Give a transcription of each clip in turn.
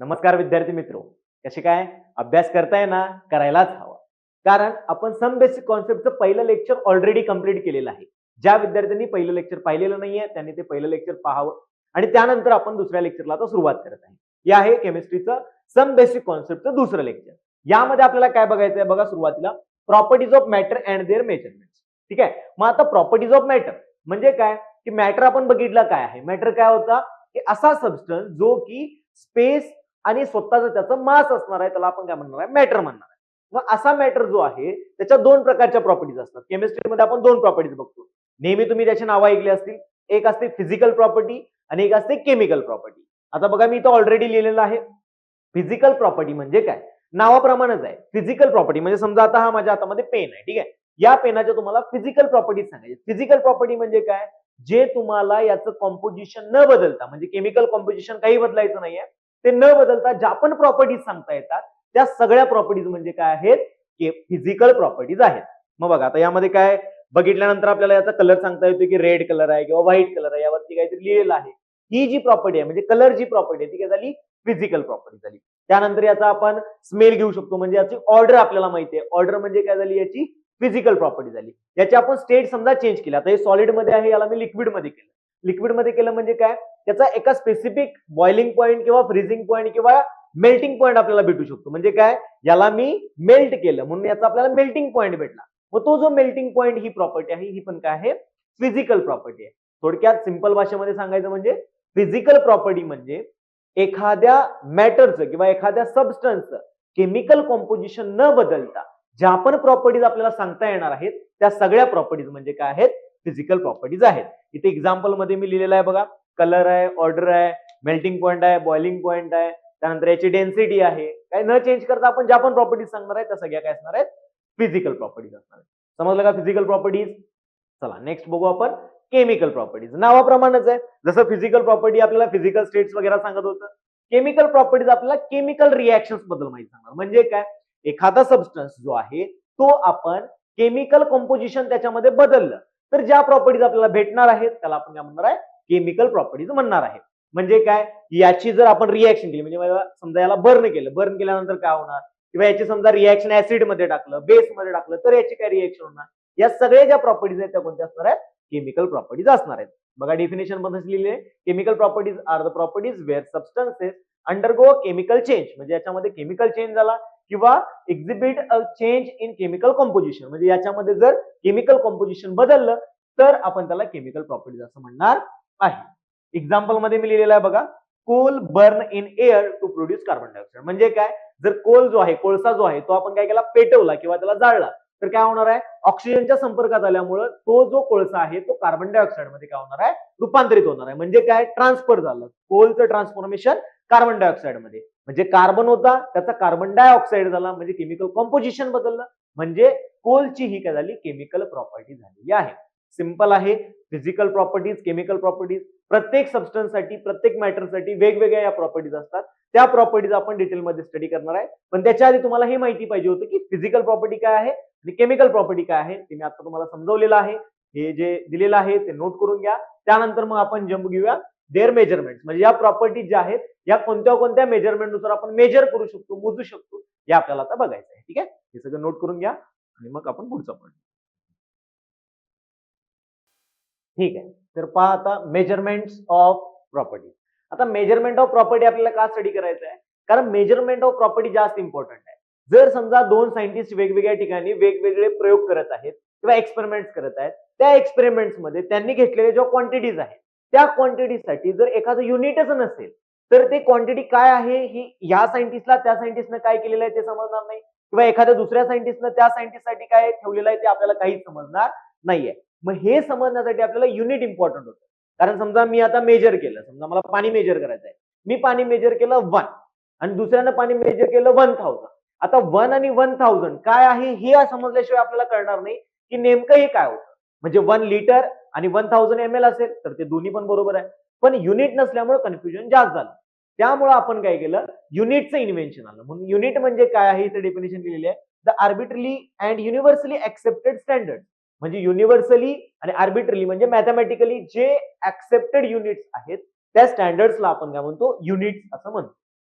नमस्कार विद्यार्थी मित्रो, कसे काय अभ्यास करताय ना? करायलाच हवा. कारण आपण सम बेसिक कॉन्सेप्टचं पहिलं लेक्चर ऑलरेडी कंप्लीट केलेलं आहे. ज्या विद्यार्थ्यांनी पहिलं लेक्चर पाहिलेलं नाहीये त्यांनी ते पहिलं लेक्चर पाहावं आणि त्यानंतर आपण दुसऱ्या लेक्चरला आता सुरुवात करत आहे. हे आहे केमिस्ट्रीचं सम बेसिक कॉन्सेप्टचं दुसरं लेक्चर. यामध्ये आपल्याला काय बघायचं आहे बघा, सुरुवातीला properties of matter and their measurements. ठीक आहे. मग आता प्रॉपर्टीज ऑफ मॅटर म्हणजे काय, की मॅटर आपण बघितलं काय आहे. मॅटर काय होता, की असा सबस्टन्स जो की स्पेस आणि स्वतःचं त्याचं मास असणार आहे, त्याला आपण काय म्हणणार आहे, मॅटर म्हणणार आहे. मग असा मॅटर जो आहे त्याच्या दोन प्रकारच्या प्रॉपर्टीज असतात. केमिस्ट्रीमध्ये आपण दोन प्रॉपर्टीज बघतो. नेहमी तुम्ही त्याची नावं ऐकली असतील. एक असते फिजिकल प्रॉपर्टी आणि एक असते केमिकल प्रॉपर्टी. आता बघा, मी इथं ऑलरेडी लिहिलेलं आहे. फिजिकल प्रॉपर्टी म्हणजे काय, नावाप्रमाणेच आहे. फिजिकल प्रॉपर्टी म्हणजे समजा आता हा माझ्या हातामध्ये पेन आहे, ठीक आहे. या पेनाच्या तुम्हाला फिजिकल प्रॉपर्टीज सांगायचे. फिजिकल प्रॉपर्टी म्हणजे काय, जे तुम्हाला याचं कॉम्पोजिशन न बदलता, म्हणजे केमिकल कॉम्पोजिशन काही बदलायचं नाहीये, ते न बदलता ज्या पण प्रॉपर्टीज सांगता येतात त्या सगळ्या प्रॉपर्टीज म्हणजे काय आहेत, फिजिकल प्रॉपर्टीज आहेत. मग बघा, आता यामध्ये काय बघितल्यानंतर आपल्याला याचा कलर सांगता येतो की रेड कलर आहे किंवा व्हाईट कलर आहे, यावरती काहीतरी लिहिलेलं आहे. ही जी प्रॉपर्टी आहे म्हणजे कलर जी प्रॉपर्टी आहे ती काय झाली, फिजिकल प्रॉपर्टी झाली. त्यानंतर याचा आपण स्मेल घेऊ शकतो, म्हणजे याची ऑर्डर आपल्याला माहिती आहे. ऑर्डर म्हणजे काय झाली, याची फिजिकल प्रॉपर्टी झाली. याची आपण स्टेट समजा चेंज केला, आता हे सॉलिड मध्ये आहे, याला मी लिक्विड मध्ये केलं. लिक्विड मध्ये केलं म्हणजे काय, त्याचा एका स्पेसिफिक बॉइलिंग पॉईंट किंवा फ्रीजिंग पॉईंट किंवा मेल्टिंग पॉईंट आपल्याला भेटू शकतो. म्हणजे काय, याला मी मेल्ट केलं म्हणून याचा आपल्याला मेल्टिंग पॉईंट भेटला. मग तो जो मेल्टिंग पॉईंट ही प्रॉपर्टी आहे, ही पण काय आहे, फिजिकल प्रॉपर्टी आहे. थोडक्यात सिंपल भाषेमध्ये सांगायचं म्हणजे फिजिकल प्रॉपर्टी म्हणजे एखाद्या मॅटरचं किंवा एखाद्या सबस्टन्सचं केमिकल कॉम्पोजिशन न बदलता ज्या पण प्रॉपर्टीज आपल्याला सांगता येणार आहेत त्या सगळ्या प्रॉपर्टीज म्हणजे काय आहेत, फिजिकल प्रॉपर्टीज आहेत. इथे एक्झाम्पल मध्ये मी लिहिलेलं आहे बघा, कलर आहे, ऑर्डर आहे, मेल्टिंग पॉईंट आहे, बॉइलिंग पॉईंट आहे, त्यानंतर याची डेन्सिटी आहे. काय न चेंज करता आपण ज्या पण प्रॉपर्टीज सांगणार आहे त्या सगळ्या काय असणार आहेत, फिजिकल प्रॉपर्टीज असणार आहेत. समजलं का फिजिकल प्रॉपर्टीज? चला नेक्स्ट बघू आपण केमिकल प्रॉपर्टीज. नावाप्रमाणेच आहे, जसं फिजिकल प्रॉपर्टी आपल्याला फिजिकल स्टेट्स वगैरे सांगत होतं, केमिकल प्रॉपर्टीज आपल्याला केमिकल रिएक्शन्स बद्दल माहिती सांगणार. म्हणजे काय, एखादा सबस्टन्स जो आहे तो आपण केमिकल कंपोजिशन त्याच्यामध्ये बदललं तर ज्या प्रॉपर्टीज आपल्याला भेटणार आहेत त्याला आपण काय म्हणणार आहे, केमिकल प्रॉपर्टीज म्हणणार आहे. म्हणजे काय, याची जर आपण रिएक्शन केली, म्हणजे समजा याला बर्न केलं, बर्न केल्यानंतर काय होणार, किंवा याची समजा रिएक्शन ऍसिड मध्ये टाकलं, बेस मध्ये टाकलं तर याची काय रिएक्शन होणार, या सगळ्या ज्या प्रॉपर्टीज आहेत त्या कोणत्या असणार आहेत, केमिकल प्रॉपर्टीज असणार आहेत. बघा डेफिनेशन मध्ये लिहिले, chemical properties are the properties where substances undergo chemical change, म्हणजे याच्यामध्ये केमिकल चेंज झाला किंवा exhibit a change in chemical composition, म्हणजे याच्यामध्ये जर केमिकल कॉम्पोजिशन बदललं तर आपण त्याला केमिकल प्रॉपर्टीज असं म्हणणार आहे. एक्झाम्पल मध्ये मी लिहिलेलं आहे बघा, coal burn in air to produce carbon dioxide. म्हणजे काय, जर कोल जो आहे, कोळसा जो आहे तो आपण काय केला, पेटवला किंवा त्याला जाळला तर काय होणार आहे, ऑक्सिजनच्या संपर्कात आल्यामुळे तो जो कोळसा आहे तो कार्बन डायऑक्साइड मध्ये काय होणार आहे, रूपांतरित होणार आहे. म्हणजे काय, ट्रान्सफर झालं, कोलचं ट्रान्सफॉर्मेशन कार्बन डायऑक्साइड मध्ये. म्हणजे कार्बन होता त्याचा कार्बन डायऑक्साइड झाला, म्हणजे केमिकल कॉम्पोजिशन बदललं, म्हणजे कोलची ही काय झाली, केमिकल प्रॉपर्टी झालेली आहे. सिंपल आहे. फिजिकल प्रॉपर्टीज, केमिकल प्रॉपर्टीज, प्रत्येक सबस्टन्ससाठी प्रत्येक मॅटरसाठी वेगवेगळ्या या प्रॉपर्टीज असतात. त्या प्रॉपर्टीज आपण डिटेलमध्ये स्टडी करणार आहे. पण त्याच्या आधी तुम्हाला हे माहिती पाहिजे होतं की फिजिकल प्रॉपर्टी काय आहे आणि केमिकल प्रॉपर्टी काय आहे, ते मी आता तुम्हाला समजवलेलं आहे. हे जे दिलेलं आहे ते नोट करून घ्या. त्यानंतर मग आपण जंप घेऊया देअर मेजरमेंट, म्हणजे या प्रॉपर्टीज ज्या आहेत या कोणत्या कोणत्या मेजरमेंट नुसार आपण मेजर करू शकतो, मोजू शकतो, हे आपल्याला आता बघायचं आहे. ठीक आहे, हे सगळं नोट करून घ्या आणि मग आपण पुढचं पडू. ठीक आहे, तर पहा आता मेजरमेंट ऑफ प्रॉपर्टी. आता मेजरमेंट ऑफ प्रॉपर्टी आपल्याला का स्टडी करायचं आहे, कारण मेजरमेंट ऑफ प्रॉपर्टी जास्त इम्पॉर्टंट आहे. जर समजा दोन सायंटिस्ट वेगवेगळ्या ठिकाणी वेगवेगळे प्रयोग करत आहेत किंवा एक्सपेरिमेंट करत आहेत, त्या एक्सपेरिमेंट्स मध्ये त्यांनी घेतलेल्या ज्या क्वांटिटीज आहेत त्या क्वांटिटीसाठी जर एखादं युनिटच नसेल तर ते क्वांटिटी काय आहे ही या सायंटिस्टला त्या सायंटिस्टनं काय केलेलं आहे ते समजणार नाही, किंवा एखाद्या दुसऱ्या सायंटिस्टनं त्या सायंटिस्टसाठी काय ठेवलेलं आहे ते आपल्याला काहीच समजणार नाहीये. मग हे समजण्यासाठी आपल्याला युनिट इम्पॉर्टंट होतं. कारण समजा मी आता मेजर केलं, समजा मला पाणी मेजर करायचं आहे, मी पाणी मेजर केलं 1 आणि दुसऱ्यानं पाणी मेजर केलं 1000. आता 1 आणि 1000 काय आहे हे समजल्याशिवाय आपल्याला कळणार नाही की नेमकं हे काय होतं. म्हणजे 1 लिटर आणि 1000 ml असेल तर ते दोन्ही पण बरोबर आहे, पण युनिट नसल्यामुळे कन्फ्युजन जास्त झालं. त्यामुळे आपण काय केलं, युनिटचं इन्व्हेन्शन आलं. म्हणून युनिट म्हणजे काय आहे इथे डेफिनेशन दिलेली आहे, the arbitrarily and universally accepted standard. म्हणजे युनिव्हर्सली आणि आर्बिट्रली म्हणजे मॅथमॅटिकली जे ऍक्सेप्टेड युनिट्स आहेत त्या स्टँडर्ड्सला आपण काय म्हणतो, युनिट्स असं म्हणतो.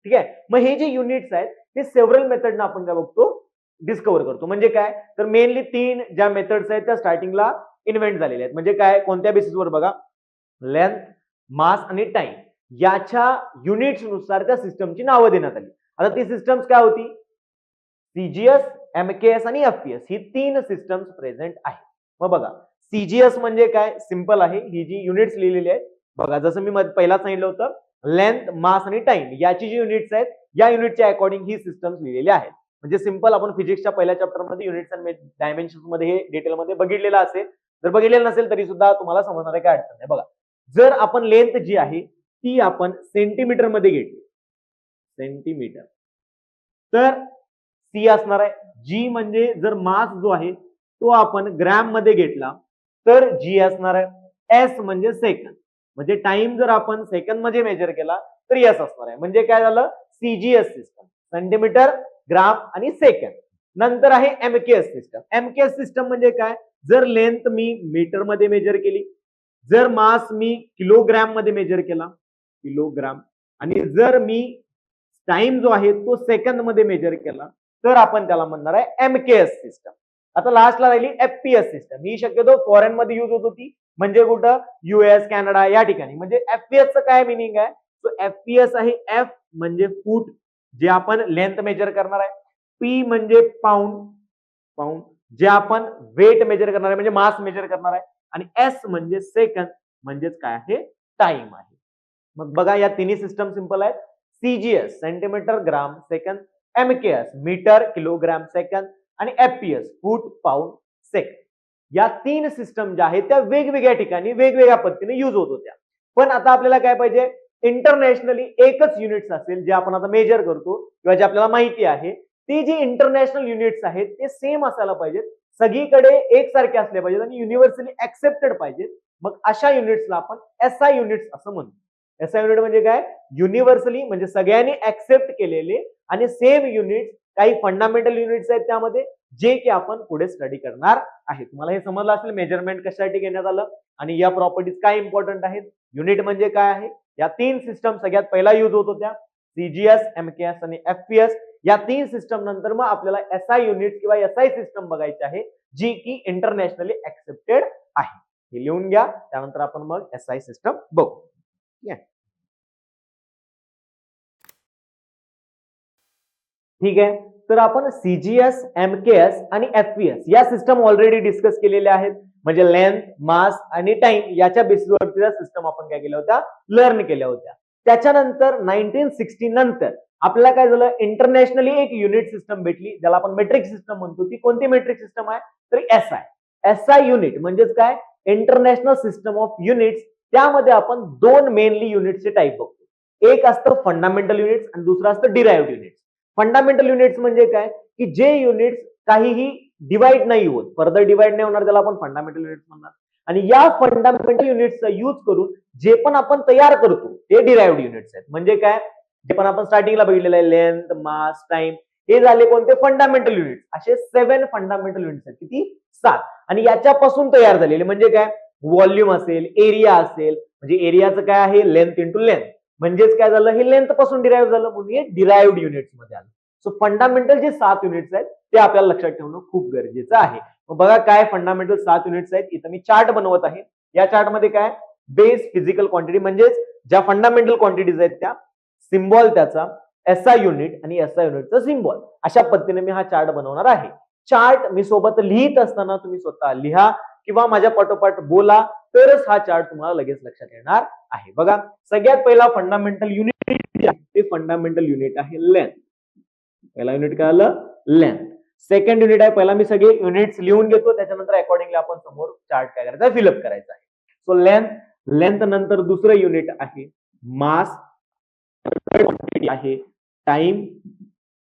ठीक आहे. मग हे जे युनिट्स आहेत ते सेव्हरल मेथडनं आपण काय बघतो, डिस्कवर करतो. म्हणजे काय, तर मेनली 3 ज्या मेथड्स आहेत त्या स्टार्टिंगला इन्व्हेंट झालेल्या आहेत. म्हणजे काय, कोणत्या बेसिसवर बघा, लेंथ, मास आणि टाइम याच्या युनिट्स नुसार त्या सिस्टमची नावं देण्यात आली. आता ती सिस्टम्स काय होती, सीजीएस, एमकेएस आणि एफपीएस ही 3 सिस्टम्स प्रेझेंट आहेत. मग बघा, सीजीएस म्हणजे काय, सिंपल आहे, ही जी युनिट्स लिहिलेली आहेत बघा, जसं मी पहिला सांगितलं होतं, लेंथ, मास आणि टाइम याची जी युनिट्स आहेत या युनिटच्या अकॉर्डिंग ही सिस्टम्स लिहिलेली आहेत. म्हणजे सिंपल, आपण फिजिक्सच्या पहिल्या चॅप्टरमध्ये युनिट्स अँड डायमेन्शन्स मध्ये हे डिटेलमध्ये बघितलेलं असेल. जर बघितलेलं नसेल तरी सुद्धा तुम्हाला समजणार आहे, काय अडचण नाही. बघा, जर आपण लेंथ जी आहे ती आपण सेंटीमीटर मध्ये घेतली, सेंटीमीटर, तर सी असणार आहे. जी म्हणजे जर मास जो आहे तो आपण ग्रॅम मध्ये घेतला तर जी असणार आहे. एस म्हणजे सेकंद, म्हणजे टाइम जर आपण सेकंद मध्ये मेजर केला तर एस असणार आहे. म्हणजे काय झालं, सीजीएस सिस्टम, सेंटीमीटर, ग्राम आणि सेकंद. नंतर आहे एमकेएस सिस्टम. एमकेएस सिस्टम म्हणजे काय, जर लेंथ मी मीटर मध्ये मेजर केली, जर मास मी किलोग्राम मध्ये मेजर केला, किलोग्राम, आणि जर मी टाइम जो आहे तो सेकंद मध्ये मेजर केला तर आपण त्याला म्हणणार आहे एमकेएस सिस्टम. आता लास्टला राहिली एफपीएस सिस्टम. ही शक्यतो फॉरेन मध्ये युज होत होती, म्हणजे कुठं, युएस, कॅनडा या ठिकाणी. म्हणजे एफपीएसचं काय मिनिंग आहे, तो एफपीएस आहे, एफ म्हणजे फूट जे आपण लेंथ मेजर करणार आहे, पी म्हणजे पाऊंड, पाऊंड जे आपण वेट मेजर करणार आहे म्हणजे मास मेजर करणार आहे, आणि एस म्हणजे सेकंद, म्हणजेच काय आहे, टाइम आहे. मग बघा, या तिन्ही सिस्टम सिंपल आहेत. CGS centimetre, gram, second, MKS metre, kilogram, second, आणि एफपीएस फूट, पाऊंड, सेकंद. या 3 सिस्टम ज्या आहेत त्या वेगवेगळ्या ठिकाणी वेगवेगळ्या पद्धतीने युज होत होत्या. पण आता आपल्याला काय पाहिजे, इंटरनॅशनली एकच युनिट्स असेल जे आपण आता मेजर करतो किंवा जे आपल्याला माहिती आहे, ती जी इंटरनॅशनल युनिट्स आहेत ते सेम असायला पाहिजेत, सगळीकडे एकसारखे असले पाहिजेत आणि युनिव्हर्सली ऍक्सेप्टेड पाहिजेत. मग अशा युनिट्सला आपण एसआय युनिट्स असं म्हणतो. एसआय युनिट म्हणजे काय, युनिव्हर्सली म्हणजे सगळ्यांनी ऍक्सेप्ट केलेले आणि सेम युनिट्स, काही फंडामेंटल युनिट्स आहेत त्यामध्ये, जे की आपण पुढे स्टडी करणार आहे. तुम्हाला हे समजलं असेल मेजरमेंट कशासाठी घेण्यात आलं आणि या प्रॉपर्टीज काय इम्पॉर्टंट आहेत, युनिट म्हणजे काय आहे. या 3 सिस्टम सगळ्यात पहिला युज होत होत्या, सीजीएस, एमकेएस आणि एफपीएस. या 3 सिस्टम नंतर मग आपल्याला एसआय युनिट किंवा एसआय सिस्टम बघायची आहे, जी की इंटरनॅशनली ऍक्सेप्टेड आहे. हे लिहून घ्या, त्यानंतर आपण मग एसआय सिस्टम बघू. ठीक आहे, तर आपण सीजीएस, एमकेएस आणि एफपीएस या सिस्टम ऑलरेडी डिस्कस केलेल्या आहेत. म्हणजे लेंथ, मास आणि टाइम याच्या बेसिसवरती त्या सिस्टम आपण काय केल्या होत्या, लर्न केल्या होत्या. त्याच्यानंतर 1960 नंतर आपल्याला काय झालं, इंटरनॅशनली एक युनिट सिस्टम भेटली, ज्याला आपण मेट्रिक सिस्टम म्हणतो. ती कोणती मेट्रिक सिस्टम आहे, तर एसआय. एसआय युनिट म्हणजेच काय, इंटरनॅशनल सिस्टम ऑफ युनिट्स. त्यामध्ये आपण 2 मेनली युनिटचे टाईप बघतो. एक असतं फंडामेंटल युनिट्स आणि दुसरं असतं डिराइव्ड युनिट्स. फंडामेंटल युनिट्स म्हणजे काय, की जे युनिट्स काहीही डिवाइड नाही होत, फर्दर डिवाइड नाही होणार, त्याला आपण फंडामेंटल युनिट्स म्हणणार. आणि या फंडामेंटल युनिट्सचा यूज करून जे पण आपण तयार करतो ते डिराइव्ड युनिट्स आहेत. म्हणजे काय, जे पण आपण स्टार्टिंगला बघितलेलं आहे, लेंथ, मास, टाइम, हे झाले कोणते, फंडामेंटल युनिट्स. असे 7 फंडामेंटल युनिट्स आहेत. किती, 7. आणि याच्यापासून तयार झालेले म्हणजे काय, व्हॉल्यूम असेल, एरिया असेल, म्हणजे एरियाचं काय आहे, लेंथ इंटू लेंथ, म्हणजेच काय झालं, हे लेंथ पासून डिराइव्ह झालं म्हणून हे डिराइव्ड युनिट्स मध्ये आलं. सो फंडामेंटल जे 7 युनिट्स आहेत ते आपल्याला लक्षात ठेवणं खूप गरजेचं आहे. मग बघा, काय फंडामेंटल 7 युनिट्स आहेत. इथं मी चार्ट बनवत आहे. या चार्ट मध्ये काय, बेस फिजिकल क्वांटिटी म्हणजेच ज्या फंडामेंटल क्वांटिटीज आहेत त्या, सिम्बॉल त्याचा, एसआय युनिट आणि एसआय युनिटचा सिम्बॉल, अशा पद्धतीने मी हा चार्ट बनवणार आहे. चार्ट मी सोबत लिहित असताना तुम्ही स्वतः लिहा किंवा माझ्या पाठोपाठ बोला, तरच हा चार्ट तुम्हाला लगेच लक्षात येणार आहे. बघा, सगळ्यात पहिला फंडामेंटल युनिट ते फंडामेंटल युनिट आहे लेंथ. पहिला युनिट काय आलं, लेंथ. सेकंड युनिट आहे, पहिला मी सगळे युनिट्स लिहून घेतो, त्याच्यानंतर अकॉर्डिंगली आपण समोर चार्ट काय करायचा, फिलअप करायचा आहे. सो लेंथ, लेंथ नंतर दुसरं युनिट आहे मास, क्वांटिटी आहे टाइम,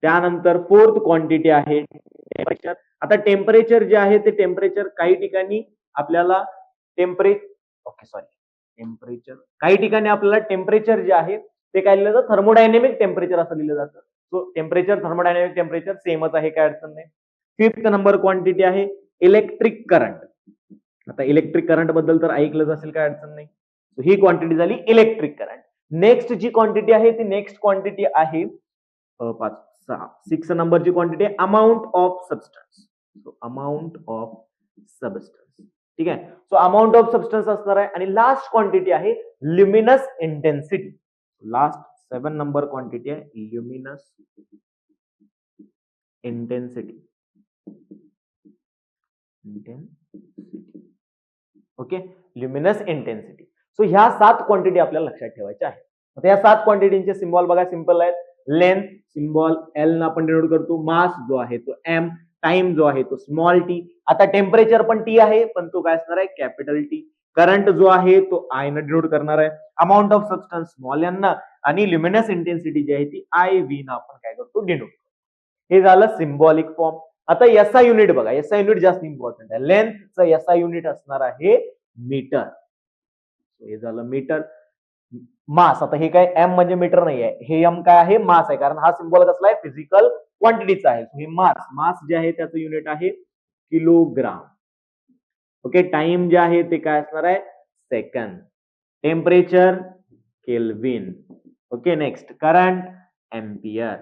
त्यानंतर फोर्थ क्वांटिटी आहे टेम्परेचर. आता टेम्परेचर जे आहे ते टेम्परेचर काही ठिकाणी आपल्याला टेम्परेचर काही ठिकाणी आपल्याला टेम्परेचर जे आहे ते काय लिहिलं जातं, थर्मोडायनेमिक टेम्परेचर असं लिहिलं जातं. सो टेम्परेचर, थर्मोडायनेमिक टेम्परेचर सेमच आहे, काय अडचण नाही. 5th नंबर क्वांटिटी आहे इलेक्ट्रिक करंट. आता इलेक्ट्रिक करंट बद्दल तर ऐकलंच असेल, काय अडचण नाही. ही क्वांटिटी झाली इलेक्ट्रिक करंट. नेक्स्ट जी क्वांटिटी आहे ती नेक्स्ट क्वांटिटी आहे 6 नंबरची क्वांटिटी आहे amount of substance. Amount of substance. ठीक आहे. सो अमाऊंट ऑफ सबस्टन्स असणार आहे आणि लास्ट क्वांटिटी आहे luminous intensity. Last 7 number quantity आहे luminous intensity. Okay, luminous intensity. So ह्या 7 क्वांटिटी आपल्याला लक्षात ठेवायच्या आहेत. आता या 7 क्वांटिटीचे सिम्बॉल बघा सिंपल आहेत. लेंथ सिम्बॉल एल न आपण डिनोट करतो. मास जो आहे तो एम. टाइम जो आहे तो स्मॉल टी. आता टेम्परेचर पण टी आहे पण तो काय असणार आहे कॅपिटल टी. करंट जो आहे तो आय न डिनोट करणार आहे. Amount of substance small n न आणि ल्युमिनस इंटेन्सिटी जी आहे ती आय व्ही न आपण काय करतो डिनोट. हे झालं सिम्बॉलिक फॉर्म. आता एसआय युनिट बघा. एसआय युनिट जास्त इम्पॉर्टंट आहे. लेंथचं एसआय युनिट असणार आहे मीटर. हे झालं मीटर. मास आता हे काय एम म्हणजे मीटर नाही आहे. हे एम काय आहे मास आहे कारण हा सिम्बॉल कसला आहे फिजिकल क्वांटिटीचा आहे. हे मास. मास जे आहे त्याचं युनिट आहे किलोग्राम. ओके. टाइम जे आहे ते काय असणार आहे second. Temperature kelvin. Okay. Next current ampere.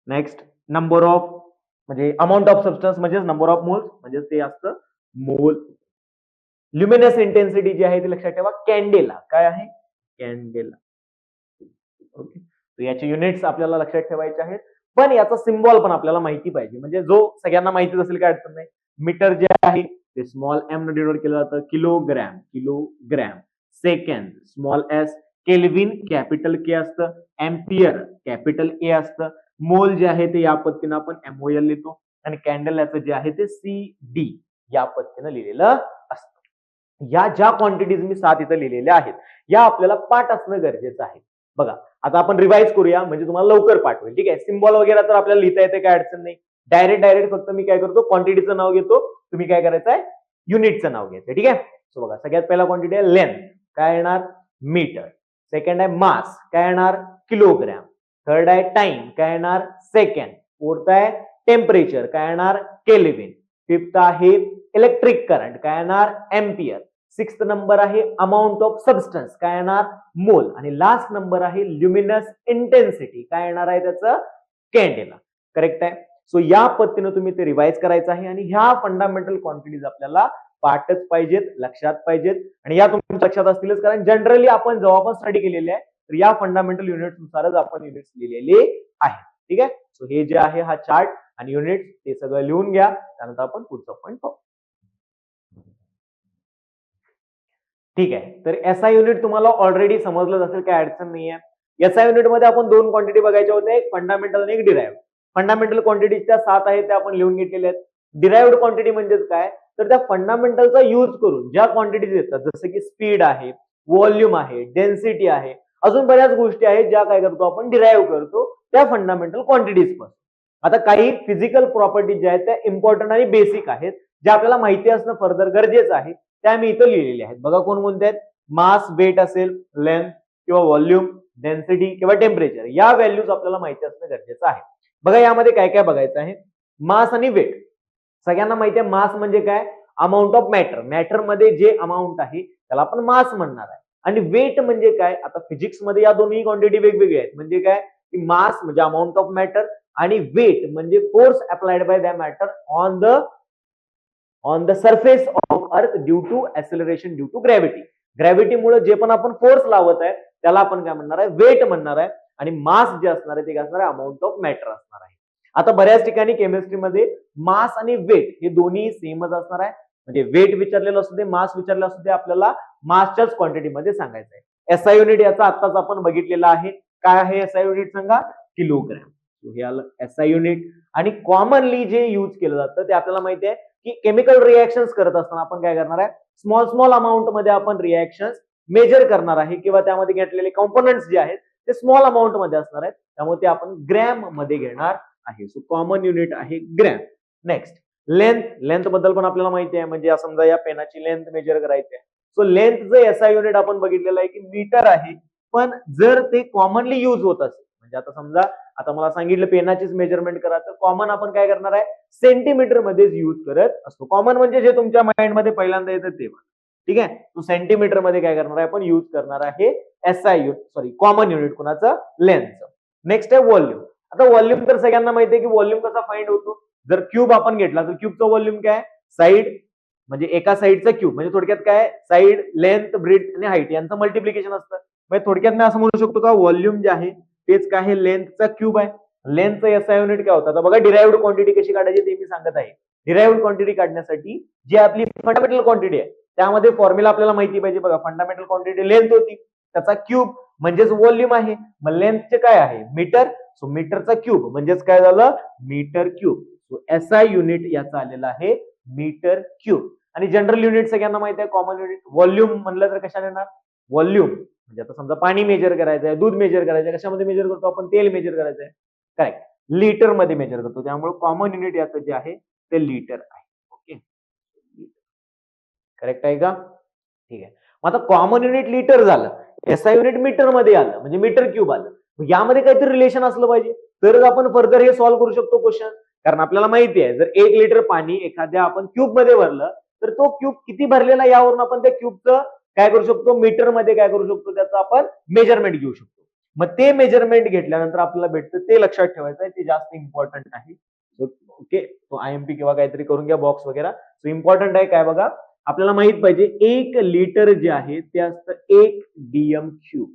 Next number of म्हणजे अमाऊंट ऑफ सबस्टन्स म्हणजे नंबर ऑफ मोल्स म्हणजे ते असतं मोल. ल्युमिनस इंटेन्सिटी जी आहे ती लक्षात ठेवा कॅन्डेला. काय आहे कॅन्डेला. ओके. तर याचे युनिट्स आपल्याला लक्षात ठेवायचे आहेत पण याचा सिम्बॉल पण आपल्याला माहिती पाहिजे म्हणजे जो सगळ्यांना माहितीच असेल काय अडचण नाही. मीटर जे आहे ते स्मॉल एम न डिनोट केलं जातं. Kilogram. Kilogram. Second small S. Kelvin capital K असतं. एम्पियर कॅपिटल ए असतं. मोल जे आहे ते या पद्धतीने आपण एमओएल लिहितो आणि कॅन्डल याचं जे आहे ते सी डी या पद्धतीने लिहिलेलं असतं. या ज्या क्वांटिटीज मी 7 इथं लिहिलेल्या आहेत या आपल्याला पाठ असणं गरजेचं आहे. बघा आता आपण रिवाइज करूया म्हणजे तुम्हाला लवकर पाठ होईल. ठीक आहे. सिम्बॉल वगैरे तर आपल्याला लिहिता येते काय अडचण नाही. डायरेक्ट फक्त मी काय करतो क्वांटिटीचं नाव घेतो. तुम्ही काय करायचं आहे युनिटचं नाव घ्यायचं. ठीक आहे. सो बघा सगळ्यात पहिला क्वांटिटी आहे लेंथ. काय येणार मीटर. सेकंड आहे मास. काय येणार किलोग्रॅम. थर्ड आहे टाइम. काय येणार सेकंड. फोर्थ आहे टेम्परेचर. काय येणार केल्विन. फिफ्थ आहे इलेक्ट्रिक करंट. काय येणार एम्पियर. सिक्स्थ नंबर आहे अमाऊंट ऑफ सबस्टन्स. काय येणार मोल. आणि लास्ट नंबर आहे ल्युमिनस इंटेन्सिटी. काय येणार आहे त्याचं कॅन्डेला. करेक्ट आहे. सो या पद्धतीने तुम्ही ते रिवाइज करायचं आहे आणि ह्या फंडामेंटल क्वांटिटीज आपल्याला पाठच पाहिजेत लक्षात पाहिजेत आणि या तुमच्या लक्षात असतीलच कारण जनरली आपण जेव्हा आपण स्टडी केलेले आहे तर या फंडामेंटल युनिट नुसारच आपण युनिट्स लिहिलेले आहे. ठीक आहे. सो हे जे आहे हा चार्ट आणि युनिट ते सगळं लिहून घ्या त्यानंतर आपण पुढचं पॉईंट पाहू. ठीक आहे. तर एसआय युनिट तुम्हाला ऑलरेडी समजलं असेल काय अडचण नाहीये. एसआय युनिट मध्ये आपण 2 क्वांटिटी बघायच्या होत्या एक फंडामेंटल आणि एक डिराइव्ड. फंडामेंटल क्वांटिटीज त्या 7 आहेत त्या आपण लिहून घेतलेल्या आहेत. डिराइव्ड क्वांटिटी म्हणजेच काय तर त्या फंडामेंटलचा यूज करून ज्या क्वांटिटीज येतात जसं की स्पीड आहे व्हॉल्यूम आहे डेन्सिटी आहे अजून बऱ्याच गोष्टी आहेत ज्या काय करतो आपण डिराइव्ह करतो त्या फंडामेंटल क्वांटिटीज पासून. आता काही फिजिकल प्रॉपर्टीज ज्या आहेत त्या इम्पॉर्टंट आणि बेसिक आहेत ज्या आपल्याला माहिती असणं फर्दर गरजेचं आहे त्या मी इथं लिहिलेल्या आहेत. बघा कोणकोणत्या आहेत. मास वेट असेल लेंथ किंवा व्हॉल्यूम डेन्सिटी किंवा टेम्परेचर या व्हॅल्यूज आपल्याला माहिती असणं गरजेचं आहे. बघा यामध्ये काय काय बघायचं आहे. मास आणि वेट. सगळ्यांना माहिती आहे मास म्हणजे काय अमाऊंट ऑफ मॅटर. मॅटर मध्ये जे अमाऊंट आहे त्याला आपण मास म्हणणार आहे. आणि वेट म्हणजे काय आता फिजिक्स मध्ये या दोन्ही क्वांटिटी वेगवेगळ्या आहेत. म्हणजे काय की मास म्हणजे अमाऊंट ऑफ मॅटर आणि वेट म्हणजे force applied by the matter on the surface of earth due to acceleration due to gravity. ग्रॅव्हिटीमुळे जे पण आपण फोर्स लावत आहे त्याला आपण काय म्हणणार आहे वेट म्हणणार आहे आणि मास जे असणार आहे ते काय असणार आहे अमाऊंट ऑफ मॅटर असणार आहे. आता बऱ्याच ठिकाणी केमिस्ट्रीमध्ये मास आणि वेट हे दोन्ही सेमच असणार आहे. म्हणजे वेट विचारलेलं असू दे मास विचारलेलं असू दे आपल्याला मासच्याच क्वांटिटीमध्ये सांगायचं आहे. एसआय युनिट याचा आताच आपण बघितलेला आहे. काय आहे एसआय युनिट सांगा किलोग्रॅम. हे आलं एसआय युनिट. आणि कॉमनली जे यूज केलं जातं ते आपल्याला माहिती आहे की केमिकल रिएक्शन्स करत असताना आपण काय करणार आहे स्मॉल स्मॉल अमाऊंट मध्ये आपण रिएक्शन्स मेजर करणार आहे किंवा त्यामध्ये घेतलेले कॉम्पोनंट्स जे आहेत ते स्मॉल अमाऊंट मध्ये असणार आहेत त्यामुळे ते आपण ग्रॅम मध्ये घेणार आहे. सो कॉमन युनिट आहे ग्रॅम. Next length. लेंथ बद्दल पण आपल्याला माहिती आहे म्हणजे समजा या पेनाची लेंथ मेजर करायची आहे. सो लेंथचं एसआय युनिट आपण बघितलेलं आहे की मीटर आहे पण जर ते कॉमनली युज होत असेल म्हणजे आता समजा आता मला सांगितलं पेनाचीच मेजरमेंट करा तर कॉमन आपण काय करणार आहे सेंटीमीटर मध्येच युज करत असतो. कॉमन म्हणजे जे तुमच्या माइंड मध्ये पहिल्यांदा येतं ते. ठीक आहे. तो सेंटीमीटर मध्ये काय करणार आहे आपण यूज करणार आहे SI unit, sorry common unit कुणाचं, लेंथचं. नेक्स्ट आहे व्हॉल्यूम. आता व्हॉल्यूम तर सगळ्यांना माहिती आहे की व्हॉल्यूम कसा फाइंड होतो. जर क्यूब आपण घेतला तर क्यूबचं व्हॉल्यूम काय, साइड म्हणजे एका साइडचा क्यूब, म्हणजे थोडक्यात काय, साइड, लेंथ, ब्रेथ आणि हाईट यांचं मल्टिप्लिकेशन असतं. म्हणजे थोडक्यात मी असं म्हणू शकतो का व्हॉल्यूम जे आहे तेच काय आहे, लेंथचा क्यूब आहे. लेंथचं एसआय युनिट काय होतं. आता बघा डिराइव्ड क्वांटिटी कशी काढायची ते मी सांगत आहे. डिराइव्ड क्वांटिटी काढण्यासाठी जी आपली फंडामेंटल क्वांटिटी आहे त्यामध्ये फॉर्म्युला आपल्याला माहिती पाहिजे. बघा फंडामेंटल क्वांटिटी लेंथ होती, त्याचा क्यूब म्हणजेच व्हॉल्यूम आहे. मग लेंथचे काय आहे, मीटर. सो मीटरचा क्यूब म्हणजेच काय झालं, metre cube. So SI unit याचा आलेला आहे मीटर क्यूब. आणि जनरल युनिट सगळ्यांना माहिती आहे, कॉमन युनिट. व्हॉल्यूम म्हणलं तर कशाने येणार, व्हॉल्यूम म्हणजे आता समजा पाणी मेजर करायचं आहे, दूध मेजर करायचं आहे, कशामध्ये मेजर करतो आपण, तेल मेजर करायचं आहे, करेक्ट, लिटर मध्ये मेजर करतो. त्यामुळे कॉमन युनिट याचं जे आहे ते लिटर आहे. ओके, करेक्ट आहे का, ठीक आहे. मग आता कॉमन युनिट लिटर झालं, एसआय युनिट मीटर मध्ये आलं म्हणजे मीटर क्यूब आलं. यामध्ये काहीतरी रिलेशन असलं पाहिजे तरच आपण फर्दर हे सॉल्व्ह करू शकतो क्वेश्चन. कारण आपल्याला माहिती आहे जर 1 लिटर पाणी एखाद्या आपण क्यूब मध्ये भरलं तर तो क्यूब किती भरलेला यावरून आपण त्या क्यूबचं काय करू शकतो, मीटर मध्ये काय करू शकतो, त्याचं आपण मेजरमेंट घेऊ शकतो. मग ते मेजरमेंट घेतल्यानंतर आपल्याला भेटतं, ते लक्षात ठेवायचं आहे, ते जास्त इम्पॉर्टंट आहे. ओके, तो आयएमपी किंवा काहीतरी करून घ्या बॉक्स वगैरे. सो इम्पॉर्टंट आहे काय बघा, आपल्याला माहित पाहिजे 1 लिटर जे आहे ते असतं 1 डीएम क्यूब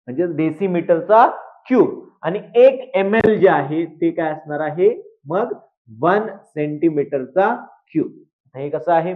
म्हणजे डेसिमीटरचा क्यूब. आणि 1 ml जे आहे ते काय असणार आहे मग 1 सेंटीमीटरचा क्यूब. हे कसं आहे,